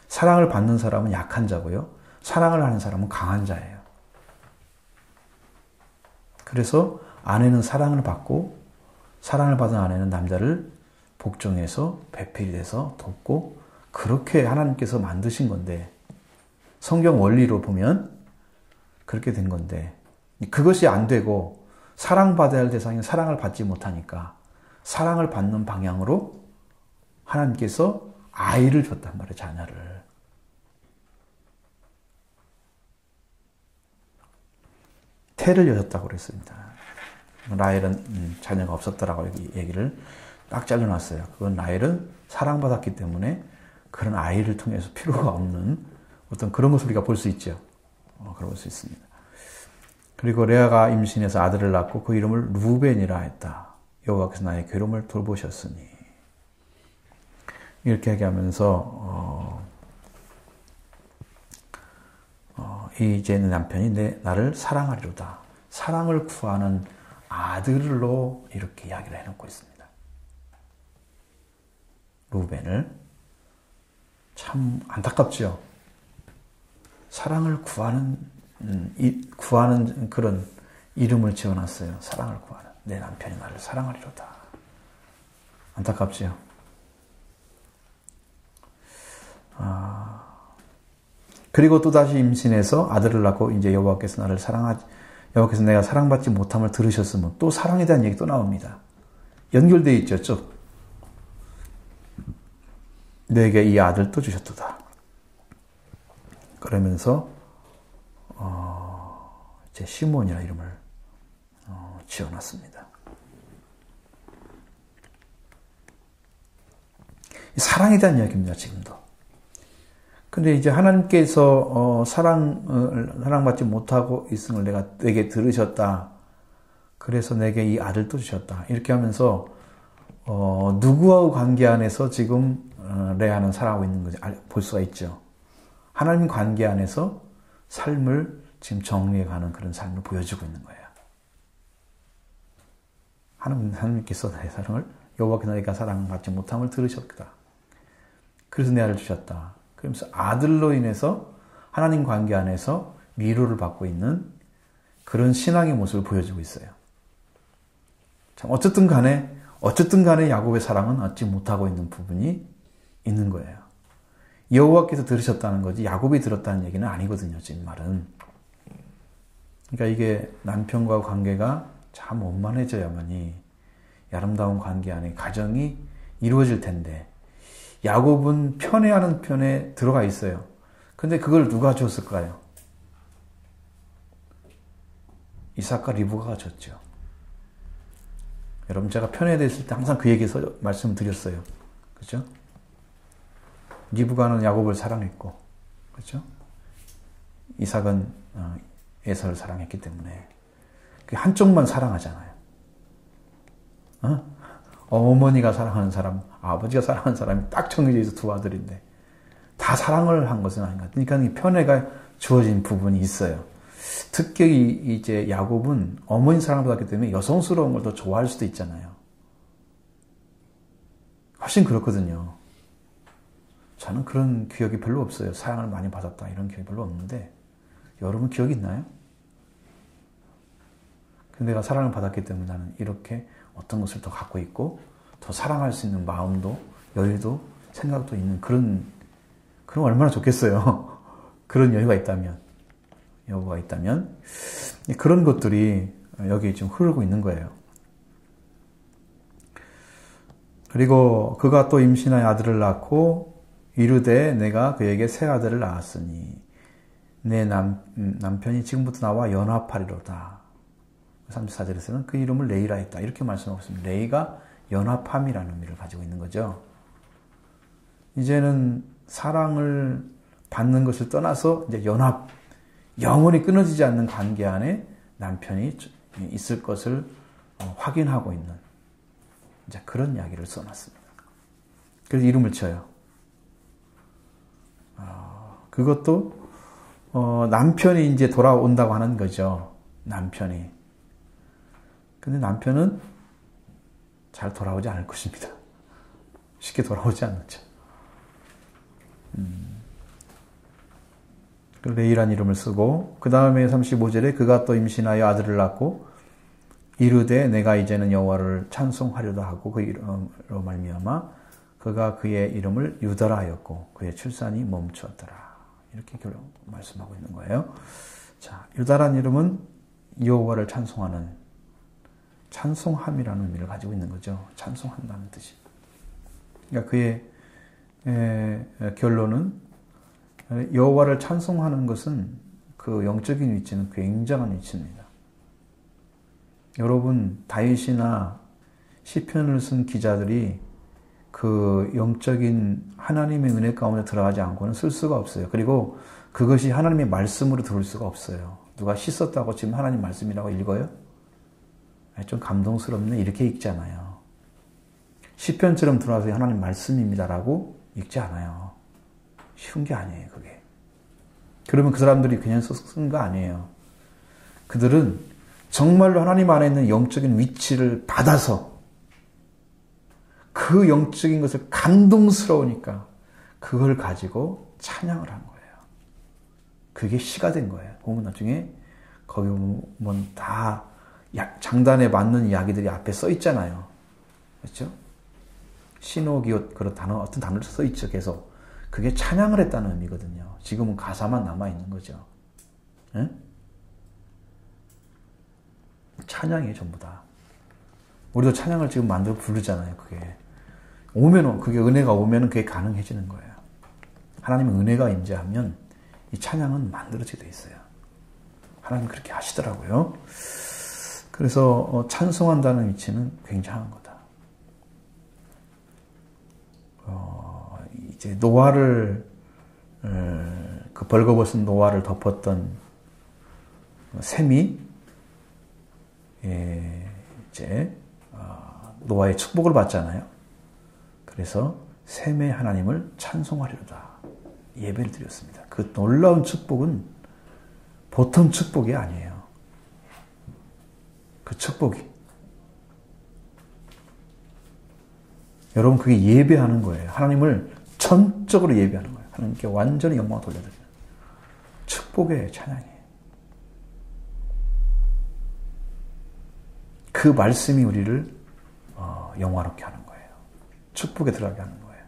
A: 사랑을 받는 사람은 약한 자고요. 사랑을 하는 사람은 강한 자예요. 그래서 아내는 사랑을 받고 사랑을 받은 아내는 남자를 복종해서 배필이 돼서 돕고 그렇게 하나님께서 만드신 건데 성경 원리로 보면 그렇게 된 건데 그것이 안 되고 사랑받아야 할 대상이 사랑을 받지 못하니까 사랑을 받는 방향으로 하나님께서 아이를 줬단 말이에요. 자녀를. 태를 여셨다고 그랬습니다. 라헬은 자녀가 없었다라고 얘기를 딱 잘라놨어요. 그건 라헬은 사랑받았기 때문에 그런 아이를 통해서 필요가 없는 어떤 그런 것을 우리가 볼 수 있죠. 그럴 수 있습니다. 그리고 레아가 임신해서 아들을 낳고 그 이름을 루벤이라 했다. 여호와께서 나의 괴로움을 돌보셨으니. 이렇게 얘기하면서 이제는 남편이 나를 사랑하리로다. 사랑을 구하는 아들로 이렇게 이야기를 해놓고 있습니다. 루벤을. 참 안타깝죠. 사랑을 구하는 그런 이름을 지어놨어요. 사랑을 구하는. 내 남편이 나를 사랑하리로다. 안타깝지요. 그리고 또다시 임신해서 아들을 낳고 이제 여호와께서 내가 사랑받지 못함을 들으셨으면 또 사랑에 대한 얘기 또 나옵니다. 연결되어 있죠, 쭉. 내게 이 아들 또 주셨도다. 그러면서 이제 시몬이라 이름을 지어놨습니다. 사랑에 대한 이야기입니다, 지금도. 근데 이제 하나님께서 사랑받지 못하고 있음을 내게 들으셨다. 그래서 내게 이 아들도 주셨다. 이렇게 하면서 누구와의 관계 안에서 지금 레아는 살아가고 있는 건지 볼 수가 있죠. 하나님 관계 안에서 삶을 지금 정리해가는 그런 삶을 보여주고 있는 거예요. 하나님께서 나의 사랑을 여호와께서 내가 사랑받지 못함을 들으셨다. 그래서 내 아들을 주셨다. 그러면서 아들로 인해서 하나님 관계 안에서 위로를 받고 있는 그런 신앙의 모습을 보여주고 있어요. 참 어쨌든 간에 야곱의 사랑은 얻지 못하고 있는 부분이 있는 거예요. 여호와께서 들으셨다는 거지 야곱이 들었다는 얘기는 아니거든요. 지금 말은. 그러니까 이게 남편과 관계가 참 원만해져야만이 아름다운 관계 안에 가정이 이루어질 텐데 야곱은 편애하는 편에 들어가 있어요. 근데 그걸 누가 줬을까요? 이삭과 리브가가 줬죠. 여러분 제가 편애됐을 때 항상 그 얘기에서 말씀드렸어요. 그렇죠? 리브가는 야곱을 사랑했고, 그렇죠? 이삭은 에서를 사랑했기 때문에 한쪽만 사랑하잖아요. 어머니가 사랑하는 사람, 아버지가 사랑하는 사람이 딱 정해져 있어 두 아들인데 다 사랑을 한 것은 아닌 것 같아요. 그러니까 이 편애가 주어진 부분이 있어요. 특히 이제 야곱은 어머니 사랑을 받았기 때문에 여성스러운 걸 더 좋아할 수도 있잖아요. 훨씬 그렇거든요. 저는 그런 기억이 별로 없어요. 사랑을 많이 받았다 이런 기억이 별로 없는데 여러분 기억이 있나요? 근데 내가 사랑을 받았기 때문에 나는 이렇게 어떤 것을 더 갖고 있고 더 사랑할 수 있는 마음도 여유도 생각도 있는 그럼 얼마나 좋겠어요. 그런 여유가 있다면 그런 것들이 여기 지금 흐르고 있는 거예요. 그리고 그가 또 임신하여 아들을 낳고 이르되 내가 그에게 새 아들을 낳았으니 내 남편이 지금부터 나와 연합하리로다. 34절에서는 그 이름을 레이라 했다. 이렇게 말씀하고 있습니다. 레이가 연합함이라는 의미를 가지고 있는 거죠. 이제는 사랑을 받는 것을 떠나서 이제 영원히 끊어지지 않는 관계 안에 남편이 있을 것을 확인하고 있는 이제 그런 이야기를 써놨습니다. 그래서 이름을 지어요. 그것도 남편이 이제 돌아온다고 하는 거죠. 남편이. 근데 남편은 잘 돌아오지 않을 것입니다. 쉽게 돌아오지 않죠. 레이란 이름을 쓰고 그 다음에 35절에 그가 또 임신하여 아들을 낳고 이르되 내가 이제는 여호와를 찬송하려다 하고 그 이름으로 말미암아 그가 그의 이름을 유다라 하였고 그의 출산이 멈추었더라. 이렇게 말씀하고 있는 거예요. 자, 유다란 이름은 여호와를 찬송하는 찬송함이라는 의미를 가지고 있는 거죠. 찬송한다는 뜻이. 그러니까 그의 결론은 여호와를 찬송하는 것은 그 영적인 위치는 굉장한 위치입니다. 여러분 다윗이나 시편을 쓴 기자들이 그 영적인 하나님의 은혜 가운데 들어가지 않고는 쓸 수가 없어요. 그리고 그것이 하나님의 말씀으로 들을 수가 없어요. 누가 씻었다고 지금 하나님 말씀이라고 읽어요? 좀 감동스럽네 이렇게 읽잖아요. 시편처럼 들어와서 하나님 말씀입니다라고 읽지 않아요. 쉬운 게 아니에요, 그게. 그러면 그 사람들이 그냥 쓴 거 아니에요. 그들은 정말로 하나님 안에 있는 영적인 위치를 받아서 그 영적인 것을 감동스러우니까 그걸 가지고 찬양을 한 거예요. 그게 시가 된 거예요. 보면 나중에 거기 보면 다 장단에 맞는 이야기들이 앞에 써 있잖아요. 그렇죠? 신호기옷 그런 단어 어떤 단어를 써 있죠. 계속. 그게 찬양을 했다는 의미거든요. 지금은 가사만 남아있는 거죠. 네? 찬양이에요, 전부 다. 우리도 찬양을 지금 만들어 부르잖아요, 그게. 그게 은혜가 오면은 그게 가능해지는 거예요. 하나님의 은혜가 임재하면 이 찬양은 만들어지게 돼 있어요. 하나님 그렇게 하시더라고요. 그래서 찬송한다는 위치는 굉장한 거다. 이제 노화를 그 벌거벗은 노화를 덮었던 샘이 이제 노아의 축복을 받잖아요. 그래서 셈의 하나님을 찬송하리로다 예배를 드렸습니다. 그 놀라운 축복은 보통 축복이 아니에요. 그 축복이 여러분 그게 예배하는 거예요. 하나님을 전적으로 예배하는 거예요. 하나님께 완전히 영광을 돌려드리는 축복의 찬양이에요. 그 말씀이 우리를 영화롭게 하는 거예요. 축복에 들어가게 하는 거예요.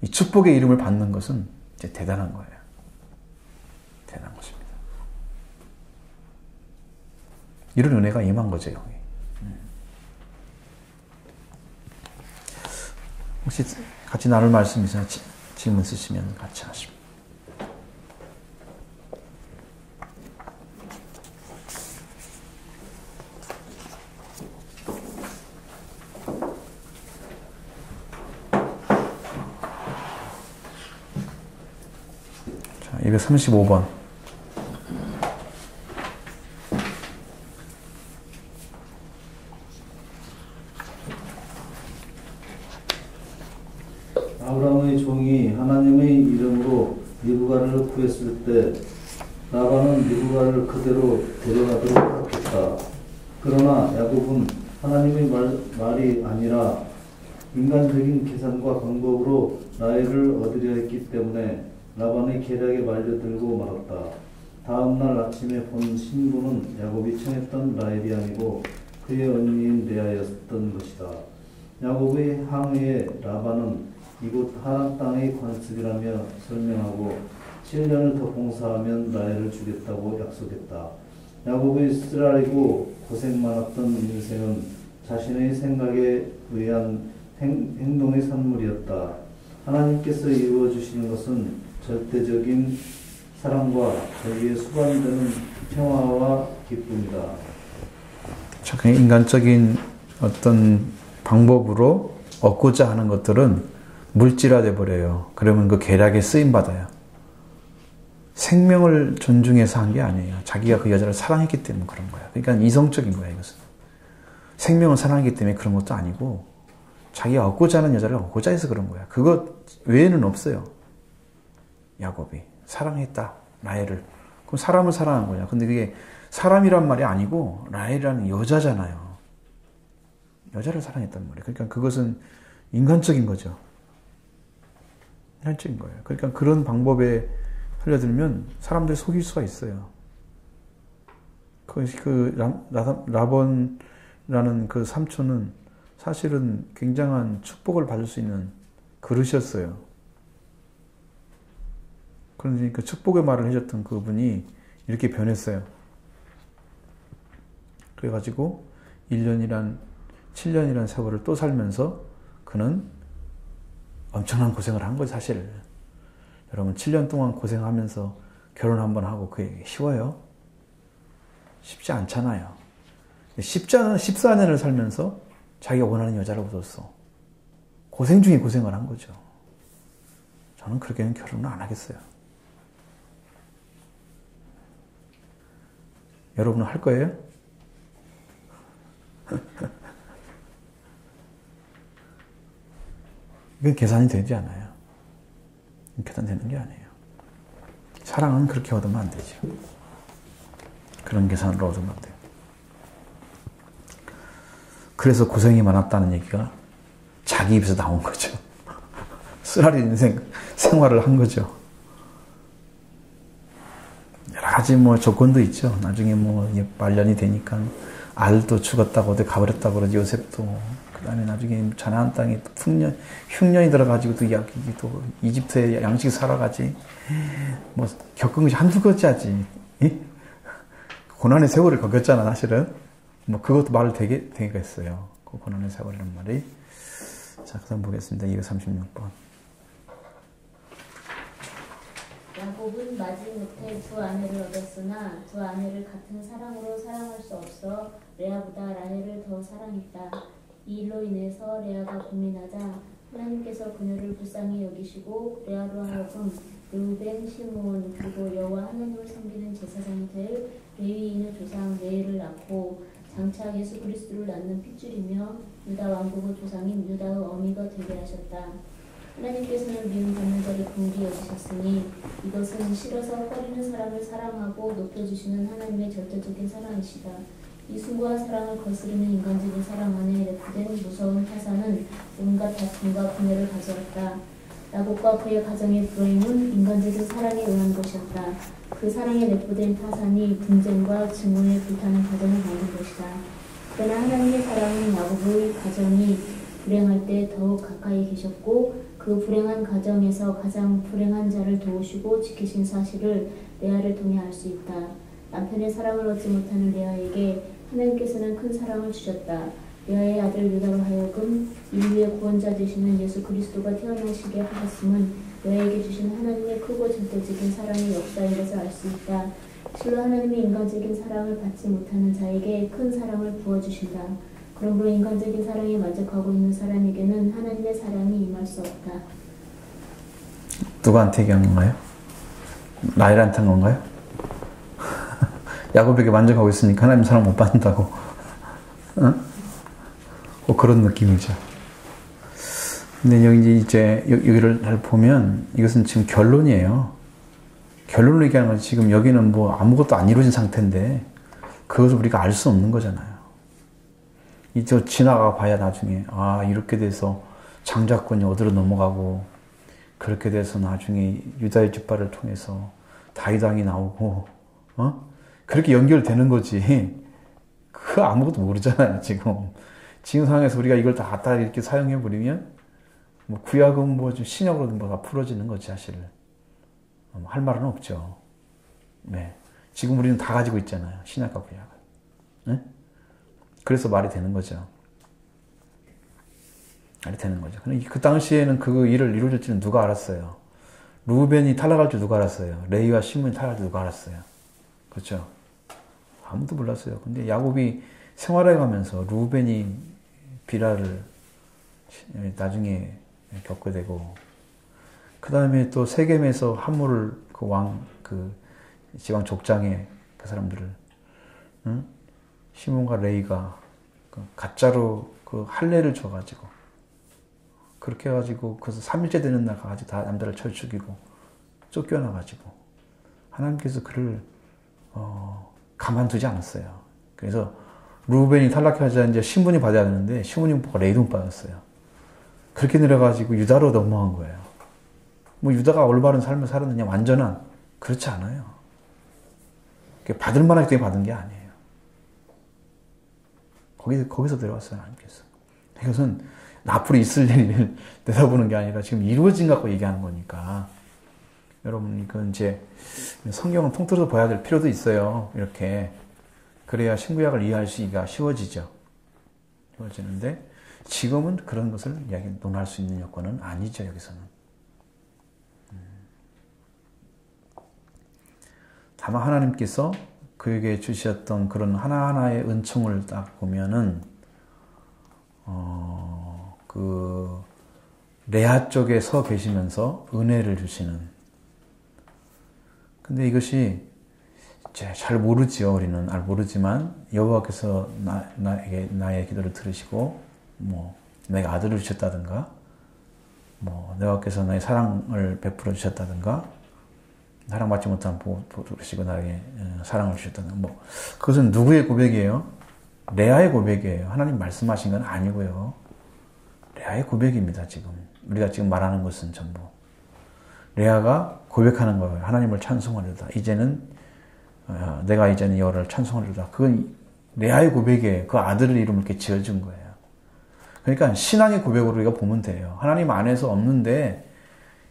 A: 이 축복의 이름을 받는 것은 이제 대단한 거예요. 대단한 것입니다. 이런 은혜가 임한 거죠, 여기. 혹시 같이 나눌 말씀 있으면 질문 쓰시면 같이 하십니다. 자, 235번.
B: 아브라함의 종이 하나님의 이름으로 리브가를 구했을 때 라반은 리브가를 그대로 데려가도록 했다. 그러나 야곱은 하나님의 말이 아니라 인간적인 계산과 방법으로 라헬을 얻으려 했기 때문에 라반의 계략에 말려들고 말았다. 다음 날 아침에 본 신부는 야곱이 청했던 라헬이 아니고 그의 언니인 레아였던 것이다. 야곱의 항해에 라반은 이곳 하란 땅의 관습이라며 설명하고 7년을 더 봉사하면 라헬을 주겠다고 약속했다. 야곱의 쓰라리고 고생 많았던 인생은 자신의 생각에 의한 행동의 산물이었다. 하나님께서 이루어주시는 것은 절대적인 사랑과 거기에 수반되는 평화와 기쁨이다.
A: 자, 인간적인 어떤 방법으로 얻고자 하는 것들은 물질화돼 버려요. 그러면 그 계략에 쓰임 받아요. 생명을 존중해서 한 게 아니에요. 자기가 그 여자를 사랑했기 때문에 그런 거야. 그러니까 이성적인 거야, 이것은. 생명을 사랑하기 때문에 그런 것도 아니고 자기가 얻고자 하는 여자를 얻고자 해서 그런 거야. 그것 외에는 없어요. 야곱이 사랑했다, 라헬을. 그럼 사람을 사랑한 거냐. 근데 그게 사람이란 말이 아니고 라헬이라는 여자잖아요. 여자를 사랑했단 말이에요. 그러니까 그것은 인간적인 거죠. 인간적인 거예요. 그러니까 그런 방법에 흘려들면 사람들이 속일 수가 있어요. 라본이라는 그 삼촌은 사실은 굉장한 축복을 받을 수 있는 그릇이었어요. 그러니까 축복의 말을 해줬던 그분이 이렇게 변했어요. 그래가지고 7년이란 세월을 또 살면서 그는 엄청난 고생을 한 거예요, 사실. 여러분, 7년 동안 고생하면서 결혼 한번 하고 그게 쉬워요? 쉽지 않잖아요. 14년을 살면서 자기가 원하는 여자를 얻었어. 고생 중에 고생을 한 거죠. 저는 그렇게는 결혼을 안 하겠어요. 여러분은 할 거예요? 이건 계산이 되지 않아요. 계산되는 게 아니에요. 사랑은 그렇게 얻으면 안 되죠. 그런 계산으로 얻으면 안 돼요. 그래서 고생이 많았다는 얘기가 자기 입에서 나온 거죠. 쓰라린 인생 생활을 한 거죠. 여러 가지 조건도 있죠. 나중에 말년이 되니까 알도 죽었다고 어디 가버렸다고 그러지, 요셉도. 그 다음에 나중에 가나안 땅에 흉년이 들어가지고 또 이집트에 양식 살아가지. 겪은 것이 한두 가지지. 고난의 세월을 겪었잖아, 사실은. 그것도 말을 되게 했어요. 그 고난의 세월이라는 말이. 자, 그 다음 보겠습니다. 236번.
C: 야곱은 마지못해 두 아내를 얻었으나 두 아내를 같은 사랑으로 사랑할 수 없어 레아보다 라헬을 더 사랑했다. 이 일로 인해서 레아가 고민하자 하나님께서 그녀를 불쌍히 여기시고 레아로 하여금 르우벤, 시므온 그리고 여호와 하나님을 섬기는 제사장이 될 레위인의 조상 레이를 낳고 장차 예수 그리스도를 낳는 핏줄이며 유다 왕국의 조상인 유다의 어미가 되게 하셨다. 하나님께서는 미움받는 자를 긍휼히 여기셨으니 이것은 싫어서 꺼리는 사람을 사랑하고 높여주시는 하나님의 절대적인 사랑이시다. 이 숭고한 사랑을 거스르는 인간적인 사랑 안에 내포된 무서운 타산은 온갖 다툼과 분열을 가져왔다. 야곱과 그의 가정의 불행은 인간적인 사랑에 의한 것이었다. 그 사랑에 내포된 타산이 분쟁과 증오에 불타는 가정을 만든 것이다. 그러나 하나님의 사랑은 야곱의 가정이 불행할 때 더욱 가까이 계셨고 그 불행한 가정에서 가장 불행한 자를 도우시고 지키신 사실을 레아를 통해 알 수 있다. 남편의 사랑을 얻지 못하는 레아에게 하나님께서는 큰 사랑을 주셨다. 레아의 아들 유다로 하여금 인류의 구원자 되시는 예수 그리스도가 태어나시게 하셨음은 레아에게 주신 하나님의 크고 절대적인 사랑의 역사인 것을 알 수 있다. 실로 하나님의 인간적인 사랑을 받지 못하는 자에게 큰 사랑을 부어주신다. 그러므로 인간적인 사랑에 만족하고 있는 사람에게는 하나님의 사랑이 임할 수 없다.
A: 누구한테 얘기한 건가요? 라헬한테 한 건가요? 야곱에게 만족하고 있으니까 하나님 사랑 못 받는다고. 그런 느낌이죠. 근데 여기 이제 여기를 잘 보면 이것은 지금 결론이에요. 결론을 얘기하는 건 지금 여기는 뭐 아무것도 안 이루어진 상태인데 그것을 우리가 알 수 없는 거잖아요. 이저 지나가 봐야 나중에 이렇게 돼서 장자권이 어디로 넘어가고 그렇게 돼서 나중에 유다의 깃발을 통해서 다윗 왕이 나오고 그렇게 연결되는 거지. 그 아무것도 모르잖아요. 지금 상황에서 우리가 이걸 다 갖다 이렇게 사용해 버리면 뭐 구약은 뭐 좀 신약으로도 뭐 다 풀어지는 거지 사실. 할 말은 없죠. 네. 지금 우리는 다 가지고 있잖아요. 신약과 구약을. 네? 그래서 말이 되는 거죠. 말이 되는 거죠. 그 당시에는 그 일을 이루어질지는 누가 알았어요? 루벤이 탈락할 줄 누가 알았어요? 레위와 시몬이 탈락할 줄 누가 알았어요? 그렇죠? 아무도 몰랐어요. 근데 야곱이 생활해 가면서 루벤이 비라를 나중에 겪게 되고, 그 다음에 또 세겜에서 함물을 그 지방 족장에 그 사람들을, 시몬과 레이가 가짜로 그 할례를 줘가지고, 그렇게 해가지고, 그래서 3일째 되는 날 가가지고 다 남자를 쳐 죽이고, 쫓겨나가지고, 하나님께서 그를, 가만두지 않았어요. 그래서 루벤이 탈락하자 이제 신분이 받아야 되는데, 신분이 못 받고 레이도 못 받았어요. 그렇게 내려가지고 유다로 넘어간 거예요. 뭐 유다가 올바른 삶을 살았느냐? 완전한? 그렇지 않아요. 받을 만하기 때문에 받은 게 아니에요. 거기서 내려왔어요, 하나님께서. 이것은 앞으로 있을 일을 내다보는 게 아니라 지금 이루어진 것 갖고 얘기하는 거니까. 여러분, 이건 이제 성경은 통틀어서 봐야 될 필요도 있어요. 이렇게. 그래야 신구약을 이해할 수가 쉬워지죠. 쉬워지는데, 지금은 그런 것을 논할 수 있는 여건은 아니죠, 여기서는. 다만 하나님께서 그에게 주셨던 그런 하나하나의 은총을 딱 보면은, 그, 레아 쪽에 서 계시면서 은혜를 주시는. 근데 이것이 잘 모르지요, 우리는. 잘 모르지만, 여호와께서 나의 기도를 들으시고, 뭐, 내가 아들을 주셨다든가, 뭐, 여호와께서 나의 사랑을 베풀어 주셨다든가, 사랑받지 못한 보시고 나에게 사랑을 주셨다든가, 뭐, 그것은 누구의 고백이에요? 레아의 고백이에요. 하나님 말씀하신 건 아니고요. 레아의 고백입니다, 지금. 우리가 지금 말하는 것은 전부. 레아가 고백하는 거예요. 하나님을 찬송하려다. 내가 이제는 여호와를 찬송하려다. 그건 레아의 고백이에요. 그 아들을 이름을 이렇게 지어준 거예요. 그러니까 신앙의 고백으로 우리가 보면 돼요. 하나님 안에서 없는데,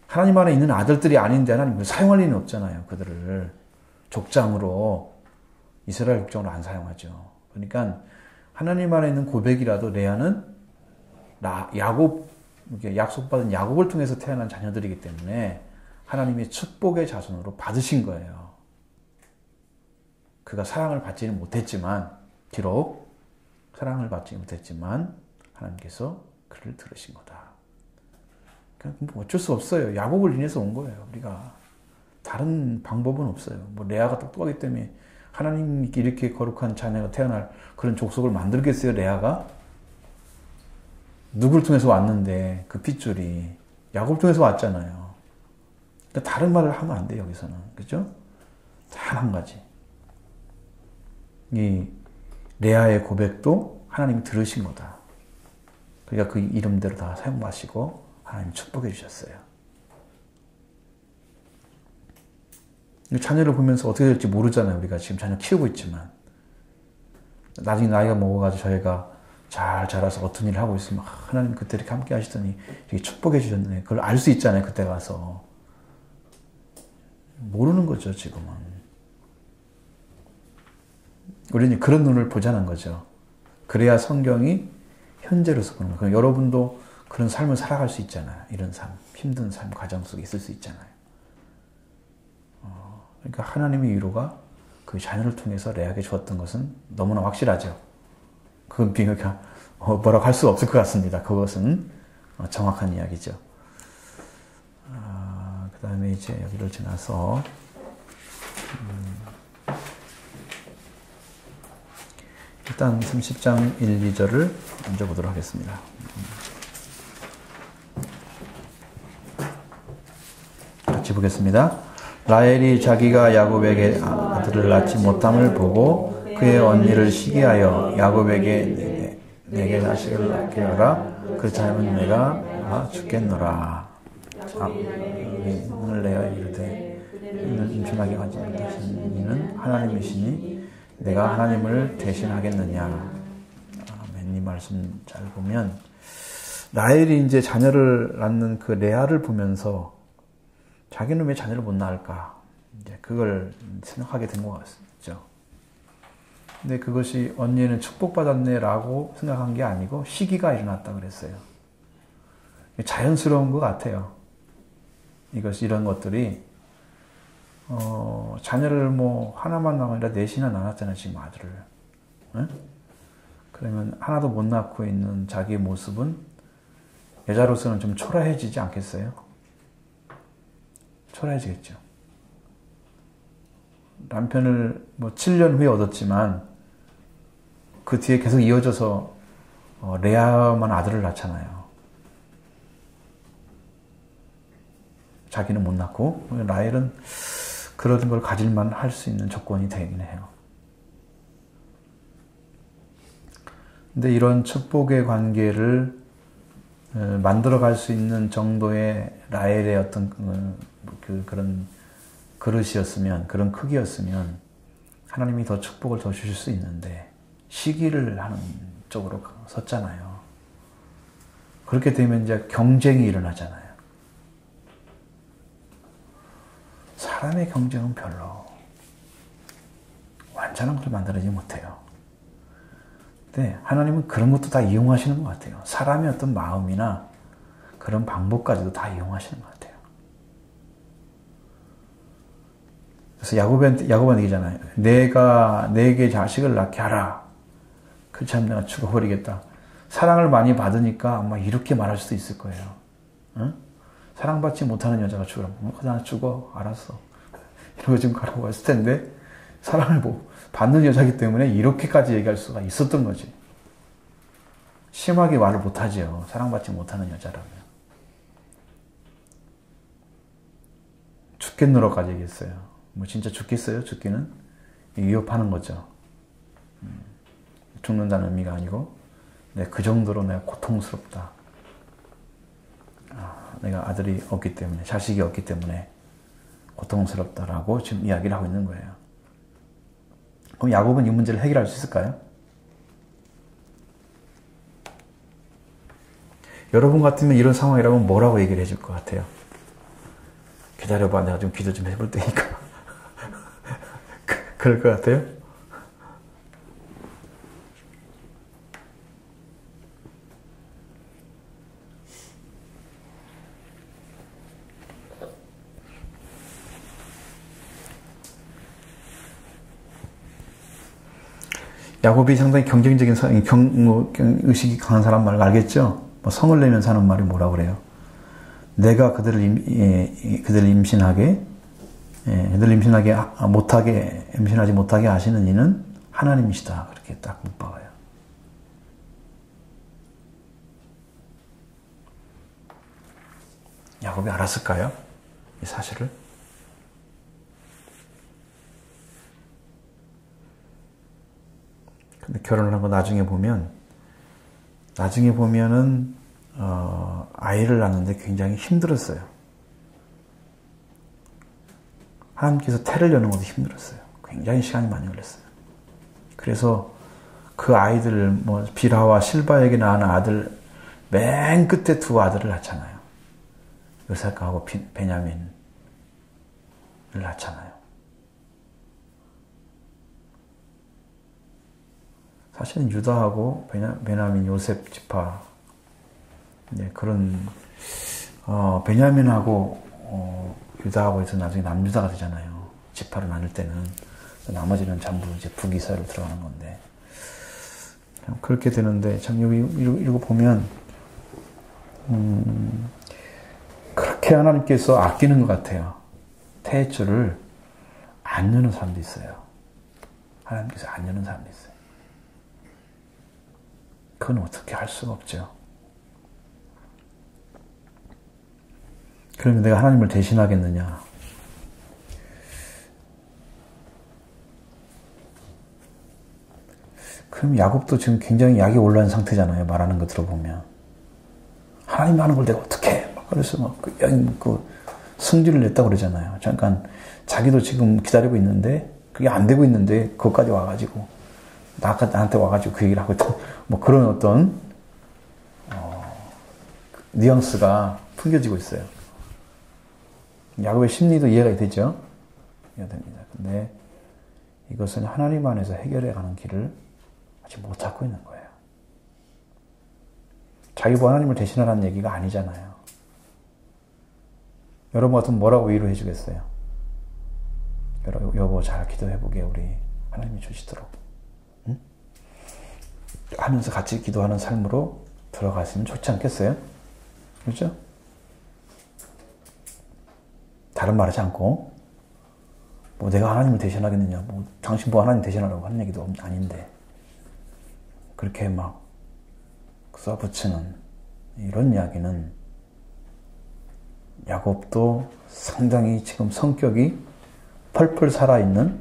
A: 하나님 안에 있는 아들들이 아닌데 하나님 사용할 리는 없잖아요. 그들을 족장으로, 이스라엘 족장으로 안 사용하죠. 그러니까 하나님 안에 있는 고백이라도 레아는 약속받은 야곱을 통해서 태어난 자녀들이기 때문에 하나님의 축복의 자손으로 받으신 거예요. 그가 사랑을 받지는 못했지만, 비록 사랑을 받지 못했지만 하나님께서 그를 들으신 거다. 뭐 어쩔 수 없어요. 야곱을 인해서 온 거예요. 우리가 다른 방법은 없어요. 뭐 레아가 똑똑하기 때문에 하나님 이렇게 거룩한 자녀가 태어날 그런 족속을 만들겠어요, 레아가? 누구를 통해서 왔는데 그 핏줄이 야곱을 통해서 왔잖아요. 그러니까 다른 말을 하면 안 돼요, 여기서는. 그죠? 단 한 가지. 이 레아의 고백도 하나님이 들으신 거다. 그러니까 그 이름대로 다 사용하시고 하나님 축복해 주셨어요. 자녀를 보면서 어떻게 될지 모르잖아요. 우리가 지금 자녀 키우고 있지만 나중에 나이가 먹어가지고 저희가 잘 자라서 어떤 일을 하고 있으면 하나님 그때 이렇게 함께 하시더니 이렇게 축복해 주셨네. 그걸 알 수 있잖아요. 그때 가서. 모르는 거죠, 지금은. 우리는 그런 눈을 보자는 거죠. 그래야 성경이 현재로서 보는 거예요. 여러분도 그런 삶을 살아갈 수 있잖아요. 이런 삶, 힘든 삶, 가정 속에 있을 수 있잖아요. 그러니까 하나님의 위로가 그 자녀를 통해서 레아에게 주었던 것은 너무나 확실하죠. 그건 비교가 뭐라고 할 수 없을 것 같습니다. 그것은 정확한 이야기죠. 그 다음에 이제 여기를 지나서 일단 30장 1, 2절을 먼저 보도록 하겠습니다. 같이 보겠습니다. 라헬이 자기가 야곱에게 아들을 낳지 못함을 보고 그의 언니를 시기하여 야곱에게 내게 자식을 낳게 하라. 그 자녀는 내가 죽겠노라. 오늘 내가 이르되 이는 임신하게 하지 못하신 이는 하나님이시니 내가 하나님을 대신하겠느냐. 아멘. 이 말씀 잘 보면 라헬이 이제 자녀를 낳는 그 레아를 보면서 자기는 왜 자녀를 못 낳을까? 이제 그걸 생각하게 된 것 같죠. 근데 그것이 언니는 축복받았네라고 생각한 게 아니고 시기가 일어났다 그랬어요. 자연스러운 것 같아요. 이런 것들이 자녀를 뭐 하나만 낳은 아니라 넷이나 낳았잖아요, 지금 아들을. 응? 그러면 하나도 못 낳고 있는 자기의 모습은 여자로서는 좀 초라해지지 않겠어요? 초라해지겠죠. 남편을 뭐 7년 후에 얻었지만 그 뒤에 계속 이어져서 레아만 아들을 낳잖아요. 자기는 못 낳고 라헬은 그런 걸 가질만 할 수 있는 조건이 되긴 해요. 근데 이런 축복의 관계를 만들어갈 수 있는 정도의 라헬의 어떤 그런 그릇이었으면, 그런 크기였으면 하나님이 더 축복을 더 주실 수 있는데 시기를 하는 쪽으로 섰잖아요. 그렇게 되면 이제 경쟁이 일어나잖아요. 사람의 경쟁은 별로 완전한 걸 만들어내지 못해요. 근데 하나님은 그런 것도 다 이용하시는 것 같아요. 사람의 어떤 마음이나 그런 방법까지도 다 이용하시는 것 같아요. 그래서 야곱한테 얘기잖아요. 내가 내게 자식을 낳게 하라. 그렇지 않으면 내가 죽어버리겠다. 사랑을 많이 받으니까 아마 이렇게 말할 수도 있을 거예요. 응? 사랑받지 못하는 여자가 죽으라고. 나 죽어. 알았어. 이러고 지금 가라고 했을 텐데 사랑을 받는 여자이기 때문에 이렇게까지 얘기할 수가 있었던 거지. 심하게 말을 못하죠. 사랑받지 못하는 여자라면. 죽겠노라까지 얘기했어요. 뭐 진짜 죽겠어요? 죽기는? 위협하는 거죠. 죽는다는 의미가 아니고 그 정도로 내가 고통스럽다. 내가 아들이 없기 때문에, 자식이 없기 때문에 고통스럽다라고 지금 이야기를 하고 있는 거예요. 그럼 야곱은 이 문제를 해결할 수 있을까요? 여러분 같으면 이런 상황이라면 뭐라고 얘기를 해줄 것 같아요? 기다려봐, 내가 좀 기도 좀 해볼 테니까. 그럴 것 같아요? 야곱이 상당히 경쟁적인 의식이 강한 사람 말을 알겠죠? 뭐 성을 내면서 하는 말이 뭐라고 그래요? 내가 그들을 임신하게 애들 임신하지 못하게 하시는 이는 하나님이시다. 그렇게 딱 묻박아요. 야곱이 알았을까요? 이 사실을? 근데 결혼을 하고 나중에 보면은 아이를 낳는데 굉장히 힘들었어요. 하나님께서 태를 여는 것도 힘들었어요. 굉장히 시간이 많이 걸렸어요. 그래서 그 아이들, 빌하와 실바에게 낳은 아들, 맨 끝에 두 아들을 낳잖아요. 요셉하고 베냐민을 낳잖아요. 사실은 유다하고 베냐민, 요셉 지파, 그런, 베냐민하고, 유다하고 해서 나중에 남유다가 되잖아요. 지파를 나눌 때는. 나머지는 전부 이제 북이스라엘로 들어가는 건데. 그렇게 되는데, 참, 여기, 이거 보면, 그렇게 하나님께서 아끼는 것 같아요. 태초를 안 여는 사람도 있어요. 하나님께서 안 여는 사람도 있어요. 그건 어떻게 할 수가 없죠. 그러면 내가 하나님을 대신하겠느냐? 그럼 야곱도 지금 굉장히 약이 올라온 상태잖아요. 말하는 거 들어보면. 하나님 하는 걸 내가 어떻게 해? 그래서 승질을 냈다고 그러잖아요. 잠깐, 자기도 지금 기다리고 있는데, 그게 안 되고 있는데, 그것까지 와가지고, 나한테 와가지고 그 얘기를 하고, 그런 어떤, 뉘앙스가 풍겨지고 있어요. 야곱의 심리도 이해가 되죠? 이해가 됩니다. 근데 이것은 하나님 안에서 해결해 가는 길을 아직 못 찾고 있는 거예요. 자기가 하나님을 대신하라는 얘기가 아니잖아요. 여러분 같으면 뭐라고 위로해 주겠어요? 여보 잘 기도해보게 우리 하나님이 주시도록. 응? 하면서 같이 기도하는 삶으로 들어갔으면 좋지 않겠어요? 그렇죠? 다른 말 하지 않고 내가 하나님을 대신하겠느냐, 당신 하나님 대신하라고 하는 얘기도 아닌데 그렇게 막 쏴붙이는 이런 이야기는 야곱도 상당히 지금 성격이 펄펄 살아있는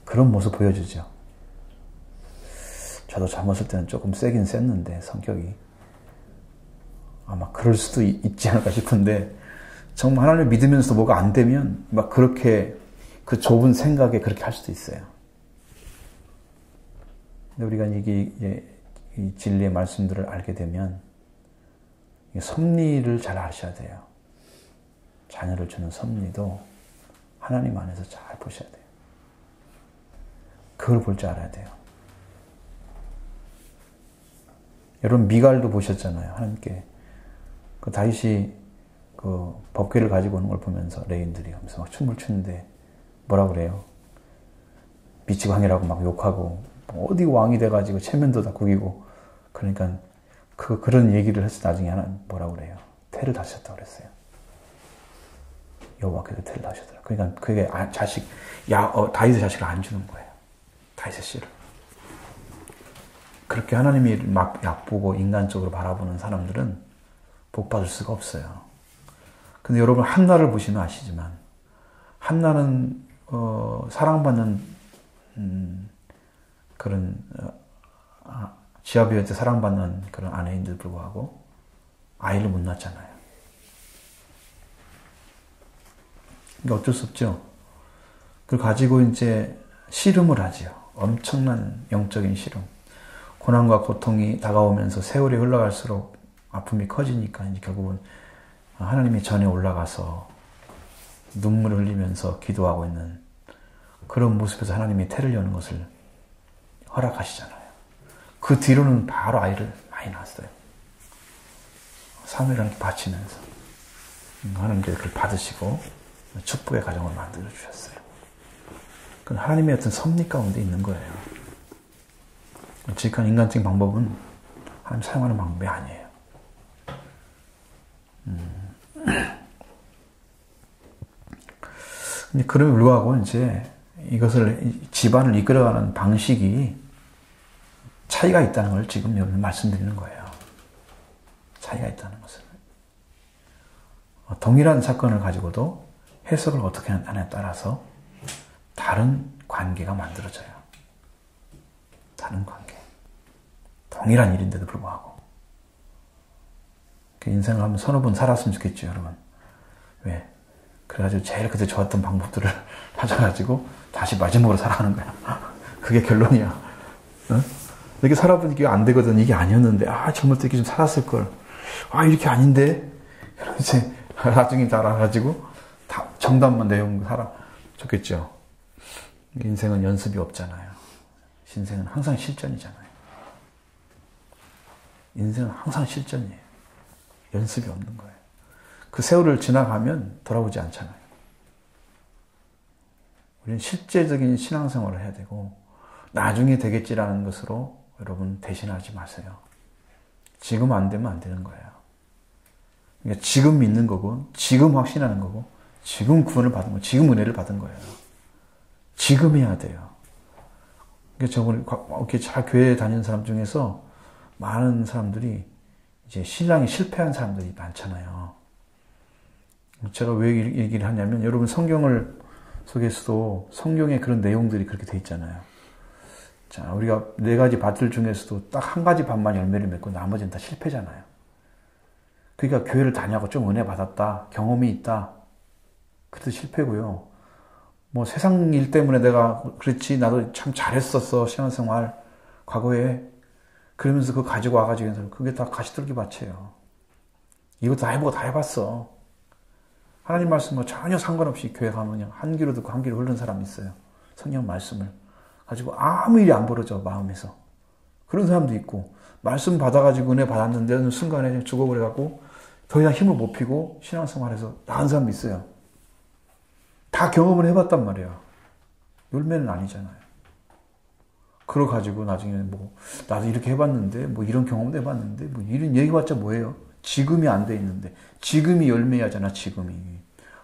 A: 그런 모습 보여주죠. 저도 젊었을 때는 조금 세긴 셌는데 성격이 아마 그럴 수도 있지 않을까 싶은데 정말 하나님을 믿으면서도 뭐가 안 되면 막 그렇게 그 좁은 생각에 그렇게 할 수도 있어요. 근데 우리가 이 진리의 말씀들을 알게 되면 섭리를 잘 아셔야 돼요. 자녀를 주는 섭리도 하나님 안에서 잘 보셔야 돼요. 그걸 볼 줄 알아야 돼요. 여러분 미갈도 보셨잖아요. 하나님께 그 다윗이 그 법궤를 가지고 오는 걸 보면서 레인들이 하면서 막 춤을 추는데 뭐라 그래요? 미치광이라고 막 욕하고 어디 왕이 돼가지고 체면도 다 구기고 그러니까 그런 얘기를 해서 나중에 하나님 뭐라 그래요? 태를 다셨다고 그랬어요. 여호와께서 태를 다셨더라. 그러니까 그게 다윗의 자식을 안 주는 거예요. 다윗의 씨를. 그렇게 하나님이 막 얕보고 인간적으로 바라보는 사람들은 복 받을 수가 없어요. 근데 여러분 한나를 보시면 아시지만 한나는 사랑받는 그런 지아비한테 사랑받는 그런 아내인데도 불구하고 아이를 못 낳잖아요. 그러니까 어쩔 수 없죠. 그걸 가지고 이제 씨름을 하지요. 엄청난 영적인 씨름. 고난과 고통이 다가오면서 세월이 흘러갈수록 아픔이 커지니까 이제 결국은 하나님의 전에 올라가서 눈물을 흘리면서 기도하고 있는 그런 모습에서 하나님이 태를 여는 것을 허락하시잖아요. 그 뒤로는 바로 아이를 많이 낳았어요. 사무엘한테 바치면서 하나님께서 그걸 받으시고 축복의 가정을 만들어 주셨어요. 그건 하나님의 어떤 섭리 가운데 있는 거예요. 지극한 인간적인 방법은 하나님 사용하는 방법이 아니에요. 그럼에도 불구하고 이제 이것을 집안을 이끌어가는 방식이 차이가 있다는 걸 지금 여러분 말씀드리는 거예요. 차이가 있다는 것을. 동일한 사건을 가지고도 해석을 어떻게 하느냐에 따라서 다른 관계가 만들어져요. 다른 관계. 동일한 일인데도 불구하고. 인생을 한번 서너 번 살았으면 좋겠죠, 여러분. 왜? 그래가지고 제일 그때 좋았던 방법들을 찾아가지고 다시 마지막으로 살아가는 거야. 그게 결론이야. 어? 이렇게 살아보니까 이게 안 되거든. 이게 아니었는데, 젊을 때 이렇게 좀 살았을걸. 이렇게 아닌데? 이제 나중에 다 알아가지고 다 정답만 내용 살아. 좋겠죠. 인생은 연습이 없잖아요. 인생은 항상 실전이잖아요. 인생은 항상 실전이에요. 연습이 없는 거예요. 그 세월을 지나가면 돌아오지 않잖아요. 우리는 실제적인 신앙생활을 해야 되고 나중에 되겠지라는 것으로 여러분 대신하지 마세요. 지금 안 되면 안 되는 거예요. 그러니까 지금 믿는 거고 지금 확신하는 거고 지금 구원을 받은 거, 지금 은혜를 받은 거예요. 지금 해야 돼요. 그러니까 저번에 이렇게 잘 교회에 다니는 사람 중에서 많은 사람들이 이제 신앙이 실패한 사람들이 많잖아요. 제가 왜 얘기를 하냐면 여러분 성경을 속에서도 성경에 그런 내용들이 그렇게 돼 있잖아요. 자, 우리가 4가지 밭들 중에서도 딱 1가지 밭만 열매를 맺고 나머지는 다 실패잖아요. 그러니까 교회를 다녀고 좀 은혜 받았다, 경험이 있다, 그래도 실패고요. 뭐 세상 일 때문에 내가 그렇지 나도 참 잘했었어 신앙생활 과거에 그러면서 그거 가지고 와가지고 그게 다 가시떨기 밭이에요. 이것도 다 해보고 다 해봤어. 하나님 말씀과 전혀 상관없이 교회 가면 그냥 한 귀로 듣고 한 귀로 흐르는 사람이 있어요. 성경 말씀을 가지고 아무 일이 안 벌어져 마음에서. 그런 사람도 있고 말씀 받아가지고 은혜 받았는데 어느 순간에 죽어버려갖고 더 이상 힘을 못 피고 신앙생활에서 나은 사람도 있어요. 다 경험을 해봤단 말이에요. 열매는 아니잖아요. 그러가지고 나중에 뭐 나도 이렇게 해봤는데 뭐 이런 경험도 해봤는데 뭐 이런 얘기해봤자 뭐예요? 지금이 안 돼 있는데 지금이 열매야잖아. 지금이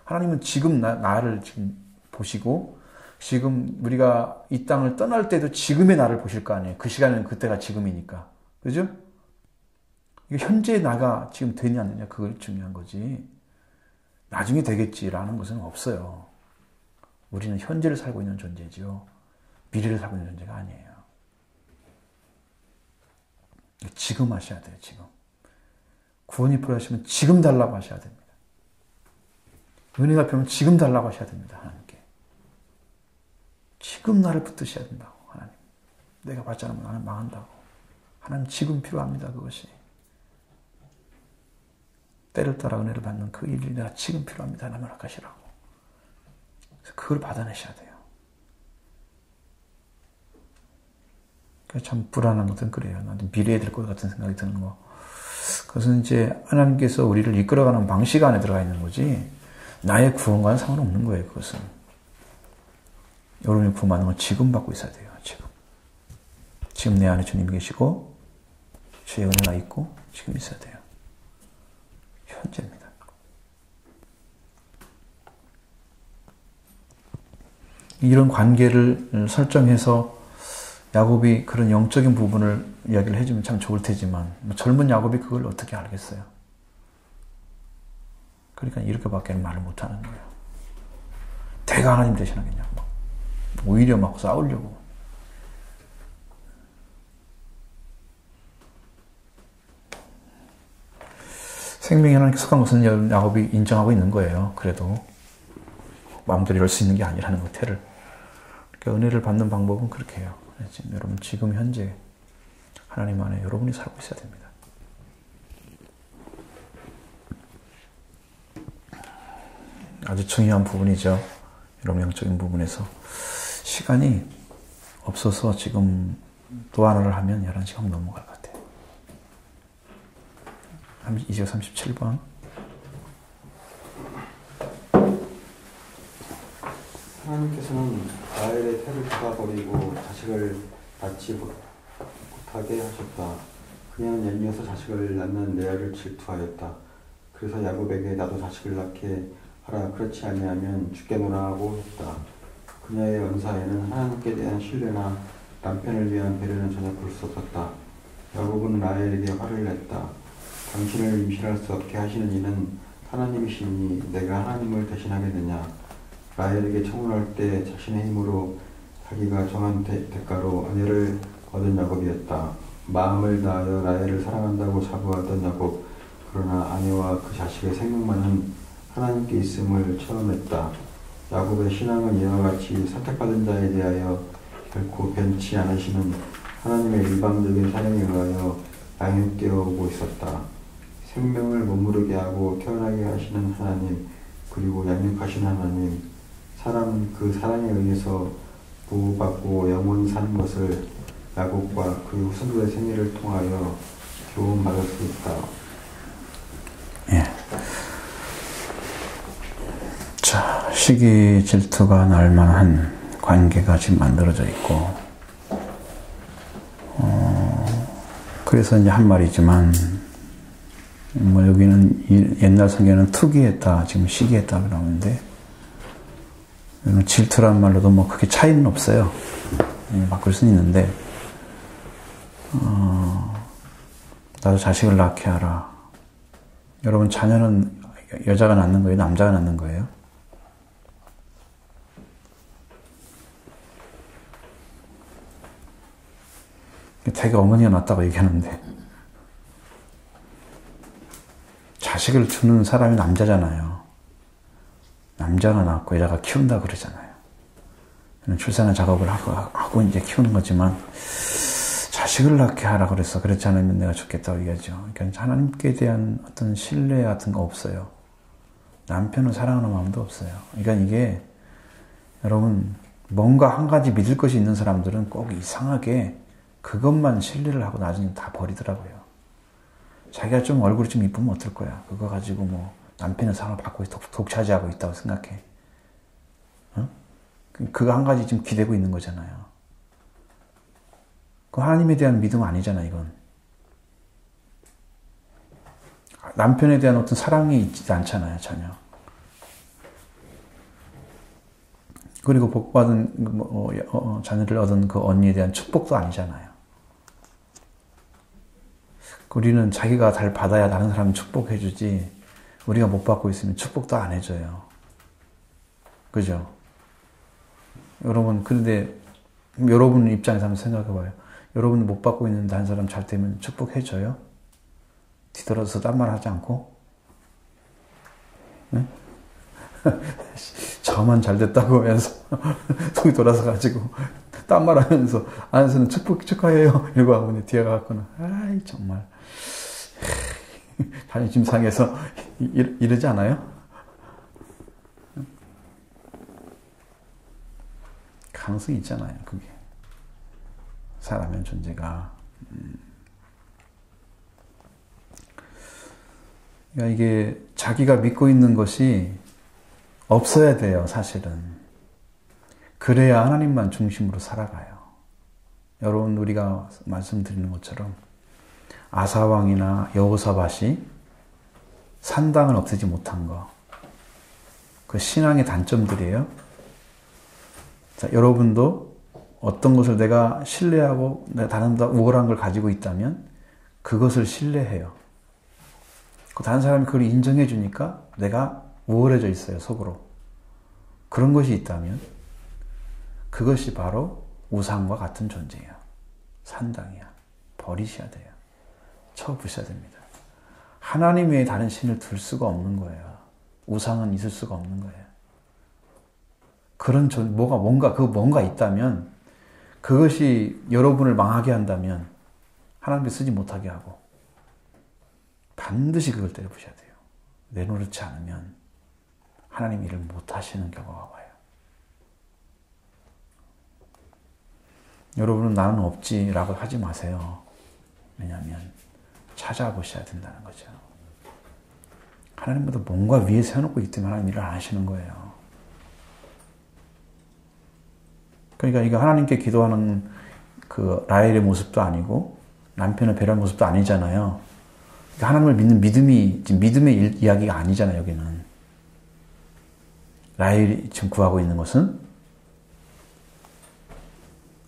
A: 하나님은 지금 나를 지금 보시고 지금 우리가 이 땅을 떠날 때도 지금의 나를 보실 거 아니에요. 그 시간은 그때가 지금이니까. 그죠? 이게 현재의 나가 지금 되냐 안 되냐 그걸 중요한 거지. 나중에 되겠지라는 것은 없어요. 우리는 현재를 살고 있는 존재지요. 미래를 살고 있는 존재가 아니에요. 지금 하셔야 돼요. 지금. 구원이 필요하시면 지금 달라고 하셔야 됩니다. 은혜가 필요하면 지금 달라고 하셔야 됩니다. 하나님께. 지금 나를 붙드셔야 된다고. 하나님. 내가 받지 않으면 나는 망한다고. 하나님 지금 필요합니다. 그것이. 때를 따라 은혜를 받는 그 일이 내가 지금 필요합니다. 하나님 허락하시라고. 그래서 그걸 받아내셔야 돼요. 참 불안한 것은 그래요. 나도 미래에 될 것 같은 생각이 드는 거. 그것은 이제 하나님께서 우리를 이끌어가는 방식 안에 들어가 있는 거지 나의 구원과는 상관없는 거예요. 그것은. 여러분이 구원받는 건 지금 받고 있어야 돼요. 지금. 지금 내 안에 주님이 계시고 주의 은혜가 있고 지금 있어야 돼요. 현재입니다. 이런 관계를 설정해서 야곱이 그런 영적인 부분을 이야기를 해주면 참 좋을 테지만 젊은 야곱이 그걸 어떻게 알겠어요? 그러니까 이렇게밖에 말을 못하는 거예요. 대가 하나님 대신하겠냐. 오히려 막 싸우려고. 생명이 하나님께 속한 것은 야곱이 인정하고 있는 거예요. 그래도 마음대로 열 수 있는 게 아니라는 것, 태를. 그러니까 은혜를 받는 방법은 그렇게 해요. 여러분 지금 현재 하나님 안에 여러분이 살고 있어야 됩니다. 아주 중요한 부분이죠. 여러분 영적인 부분에서 시간이 없어서 지금 또 하나를 하면 11시간 넘어갈 것 같아요. 237번
D: 하나님께서는 라헬의 태를 닫아버리고 자식을 낳지 못하게 하셨다. 그녀는 얄미워서 자식을 낳는 레아를 질투하였다. 그래서 야곱에게 나도 자식을 낳게 하라. 그렇지 아니하면 죽겠노라 하고 했다. 그녀의 언사에는 하나님께 대한 신뢰나 남편을 위한 배려는 전혀 볼 수 없었다. 야곱은 라헬에게 화를 냈다. 당신을 임신할 수 없게 하시는 이는 하나님이시니 내가 하나님을 대신하게 되냐. 라헬에게 청혼할 때 자신의 힘으로 자기가 정한 대가로 아내를 얻은 야곱이었다. 마음을 다하여 라헬을 사랑한다고 자부하던 야곱. 그러나 아내와 그 자식의 생명만은 하나님께 있음을 체험했다. 야곱의 신앙은 이와 같이 선택받은 자에 대하여 결코 변치 않으시는 하나님의 일방적인 사랑에 의하여 양육되어 오고 있었다. 생명을 머무르게 하고 태어나게 하시는 하나님, 그리고 양육하시는 하나님, 사람은 그 사랑에 의해서 보호받고 영원 사는 것을 야곱과 그 후손들의 생애를 통하여 교훈받을 수 있다.
A: 예. 자, 시기 질투가 날 만한 관계가 지금 만들어져 있고, 그래서 이제 한 말이지만, 뭐 여기는 옛날 성경에는 투기했다, 지금 시기했다 그러는데, 질투란 말로도 뭐 크게 차이는 없어요. 바꿀 수는 있는데, 나도 자식을 낳게 하라. 여러분, 자녀는 여자가 낳는 거예요? 남자가 낳는 거예요? 되게 어머니가 낳았다고 얘기하는데, 자식을 주는 사람이 남자잖아요. 남자가 낳고 여자가 키운다 그러잖아요. 출산의 작업을 하고 이제 키우는 거지만, 자식을 낳게 하라 그랬어. 그렇지 않으면 내가 죽겠다고 얘기하죠. 그러니까 하나님께 대한 어떤 신뢰 같은 거 없어요. 남편을 사랑하는 마음도 없어요. 그러니까 이게, 여러분, 뭔가 한 가지 믿을 것이 있는 사람들은 꼭 이상하게 그것만 신뢰를 하고 나중에 다 버리더라고요. 자기가 좀 얼굴이 좀 이쁘면 어떨 거야. 그거 가지고 뭐 남편의 사랑을 받고 독차지하고 있다고 생각해. 어? 그거 한 가지 지금 기대고 있는 거잖아요. 그 하나님에 대한 믿음 아니잖아, 이건. 남편에 대한 어떤 사랑이 있지 않잖아요, 전혀. 그리고 복받은 자녀를 얻은 그 언니에 대한 축복도 아니잖아요. 우리는 자기가 잘 받아야 다른 사람이 축복해주지, 우리가 못 받고 있으면 축복도 안 해줘요. 그죠? 여러분, 그런데 여러분 입장에서 한번 생각해봐요. 여러분 못 받고 있는데 한 사람 잘 되면 축복해줘요? 뒤돌아서 딴 말 하지 않고? 네? 저만 잘 됐다고 하면서 속이 돌아서 가지고 딴 말 하면서 안에서는 축하해요 이러고 하고 뒤에 가갖고는 아이 정말 자존심 상해서 이러지 않아요? 가능성이 있잖아요. 그게 사람의 존재가 그러니까 이게 자기가 믿고 있는 것이 없어야 돼요, 사실은. 그래야 하나님만 중심으로 살아가요. 여러분, 우리가 말씀드리는 것처럼 아사왕이나 여호사밧이 산당을 없애지 못한 거, 그 신앙의 단점들이에요. 자, 여러분도 어떤 것을 내가 신뢰하고 내가 다른 데 우월한 걸 가지고 있다면 그것을 신뢰해요. 다른 사람이 그걸 인정해 주니까 내가 우월해져 있어요, 속으로. 그런 것이 있다면 그것이 바로 우상과 같은 존재예요. 산당이야. 버리셔야 돼요. 쳐부셔야 됩니다. 하나님 외에 다른 신을 둘 수가 없는 거예요. 우상은 있을 수가 없는 거예요. 그런 뭔가 있다면 그것이 여러분을 망하게 한다면 하나님께 쓰지 못하게 하고 반드시 그걸 때려부셔야 돼요. 내놓지 않으면 하나님 일을 못 하시는 결과가 와요. 여러분은 나는 없지라고 하지 마세요. 왜냐하면 찾아보셔야 된다는 거죠. 하나님보다 뭔가 위에 세워놓고 있기 때문에 하나님 일을 안 하시는 거예요. 그러니까 이거 하나님께 기도하는 그 라헬의 모습도 아니고 남편을 배려하는 모습도 아니잖아요. 하나님을 믿는 믿음이 지금 믿음의 이야기가 아니잖아요, 여기는. 라헬이 지금 구하고 있는 것은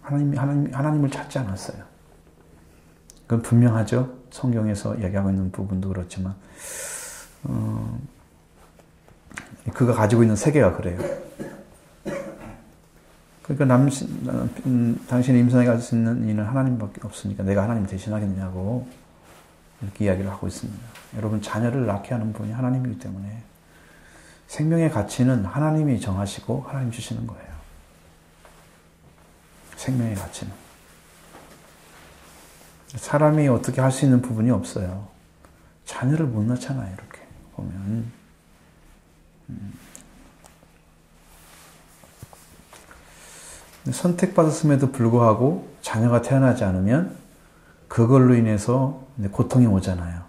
A: 하나님을 찾지 않았어요. 그건 분명하죠. 성경에서 이야기하고 있는 부분도 그렇지만 그가 가지고 있는 세계가 그래요. 그러니까 당신의 임선에 가질 수 있는 이는 하나님밖에 없으니까 내가 하나님 대신하겠냐고 이렇게 이야기를 하고 있습니다. 여러분, 자녀를 낳게 하는 분이 하나님이기 때문에 생명의 가치는 하나님이 정하시고 하나님 주시는 거예요. 생명의 가치는. 사람이 어떻게 할 수 있는 부분이 없어요. 자녀를 못 낳잖아요. 이렇게 보면. 선택받았음에도 불구하고 자녀가 태어나지 않으면 그걸로 인해서 고통이 오잖아요.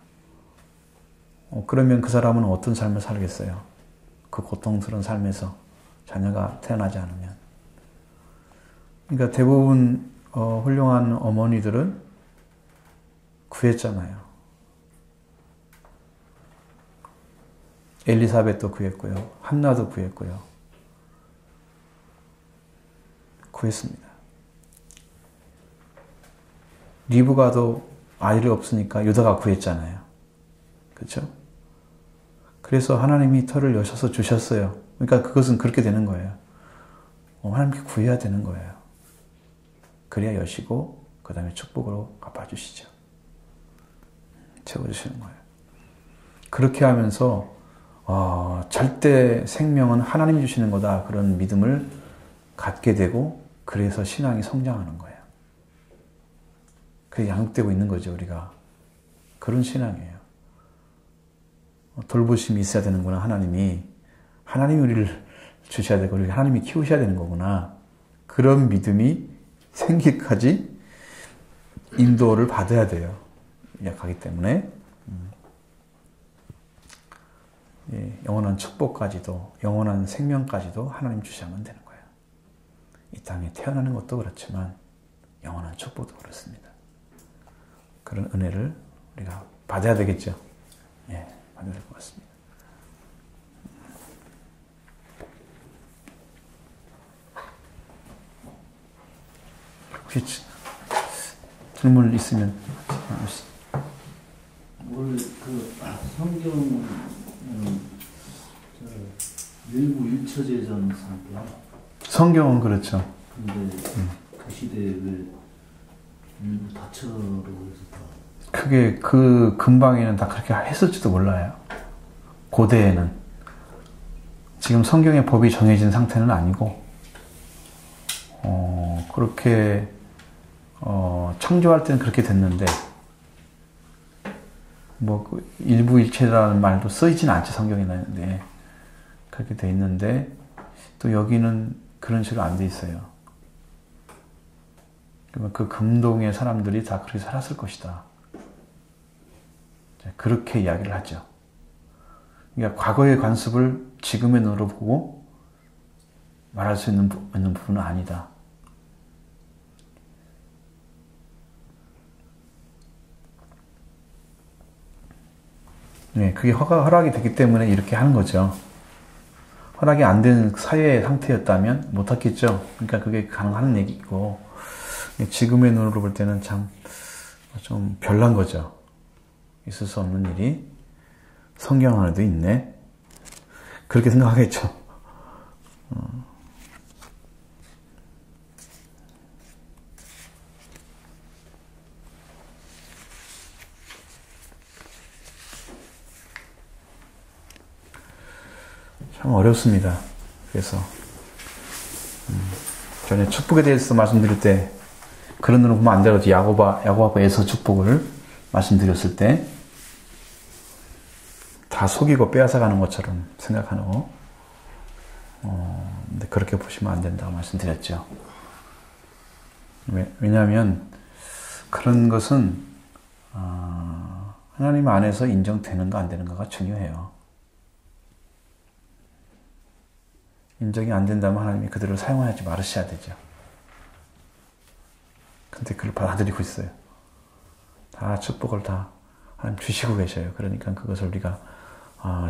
A: 그러면 그 사람은 어떤 삶을 살겠어요? 그 고통스러운 삶에서 자녀가 태어나지 않으면. 그러니까 대부분 훌륭한 어머니들은 구했잖아요. 엘리사벳도 구했고요. 한나도 구했고요. 구했습니다. 리브가도 아이를 없으니까 유다가 구했잖아요. 그렇죠? 그래서 하나님이 터를 여셔서 주셨어요. 그러니까 그것은 그렇게 되는 거예요. 하나님께 구해야 되는 거예요. 그래야 여시고 그 다음에 축복으로 갚아주시죠. 채워주시는 거예요. 그렇게 하면서 절대 생명은 하나님이 주시는 거다. 그런 믿음을 갖게 되고 그래서 신앙이 성장하는 거예요. 그게 양육되고 있는 거죠. 우리가. 그런 신앙이에요. 돌보심이 있어야 되는구나. 하나님이 우리를 주셔야 되고 우리 하나님이 키우셔야 되는 거구나. 그런 믿음이 생기까지 인도를 받아야 돼요. 약하기 때문에 영원한 축복까지도 영원한 생명까지도 하나님 주시면 되는 거예요. 이 땅에 태어나는 것도 그렇지만 영원한 축복도 그렇습니다. 그런 은혜를 우리가 받아야 되겠죠. 예, 받아야 될 것 같습니다. 혹시 질문 있으면
B: 오늘 그 성경은 일부 잊혀져는 상태야.
A: 성경은 그렇죠.
B: 근데 그 시대에 왜 일부 다처라고 해서 다.
A: 그게 그 근방에는 다 그렇게 했을지도 몰라요. 고대에는. 지금 성경의 법이 정해진 상태는 아니고 그렇게 창조할 때는 그렇게 됐는데 그 일부 일체라는 말도 쓰이진 않죠. 성경에는. 그렇게 돼 있는데 또 여기는 그런 식으로 안 돼 있어요. 그러면 그 금동의 사람들이 다 그렇게 살았을 것이다. 그렇게 이야기를 하죠. 그러니까 과거의 관습을 지금의 눈으로 보고 말할 수 있는 부분은 아니다. 네, 그게 허락이 됐기 때문에 이렇게 하는 거죠. 허락이 안 된 사회의 상태였다면 못했겠죠. 그러니까 그게 가능한 얘기고 지금의 눈으로 볼 때는 참 좀 별난 거죠. 있을 수 없는 일이 성경 안에도 있네. 그렇게 생각하겠죠. 참 어렵습니다. 그래서 전에 축복에 대해서 말씀드릴 때 그런 눈으로 보면 안 되거든요. 야고보와 에서 축복을 말씀드렸을 때 다 속이고 빼앗아가는 것처럼 생각하고 근데 그렇게 보시면 안 된다고 말씀드렸죠. 왜냐하면 그런 것은 하나님 안에서 인정되는가 안 되는가가 중요해요. 인정이 안 된다면 하나님이 그들을 사용하지 말으셔야 되죠. 근데 그걸 받아들이고 있어요. 다 축복을 다 하나님 주시고 계셔요. 그러니까 그것을 우리가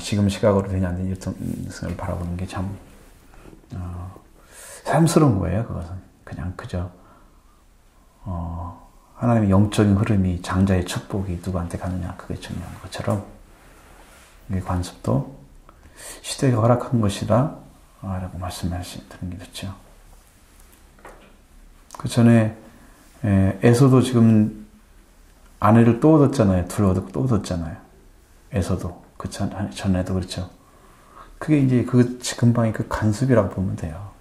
A: 지금 시각으로 되냐 안 되냐 이것을 바라보는 게 참 새삼스러운 거예요. 그것은 그냥 그저 하나님의 영적인 흐름이 장자의 축복이 누구한테 가느냐 그게 중요한 것처럼 이 관습도 시대가 허락한 것이다 라고 말씀하시는 게 좋죠. 그 전에 에서도 지금 아내를 또 얻었잖아요. 또 얻었잖아요. 에서도 그 전에도 그렇죠. 그게 이제 그 금방의 그 간섭이라고 보면 돼요.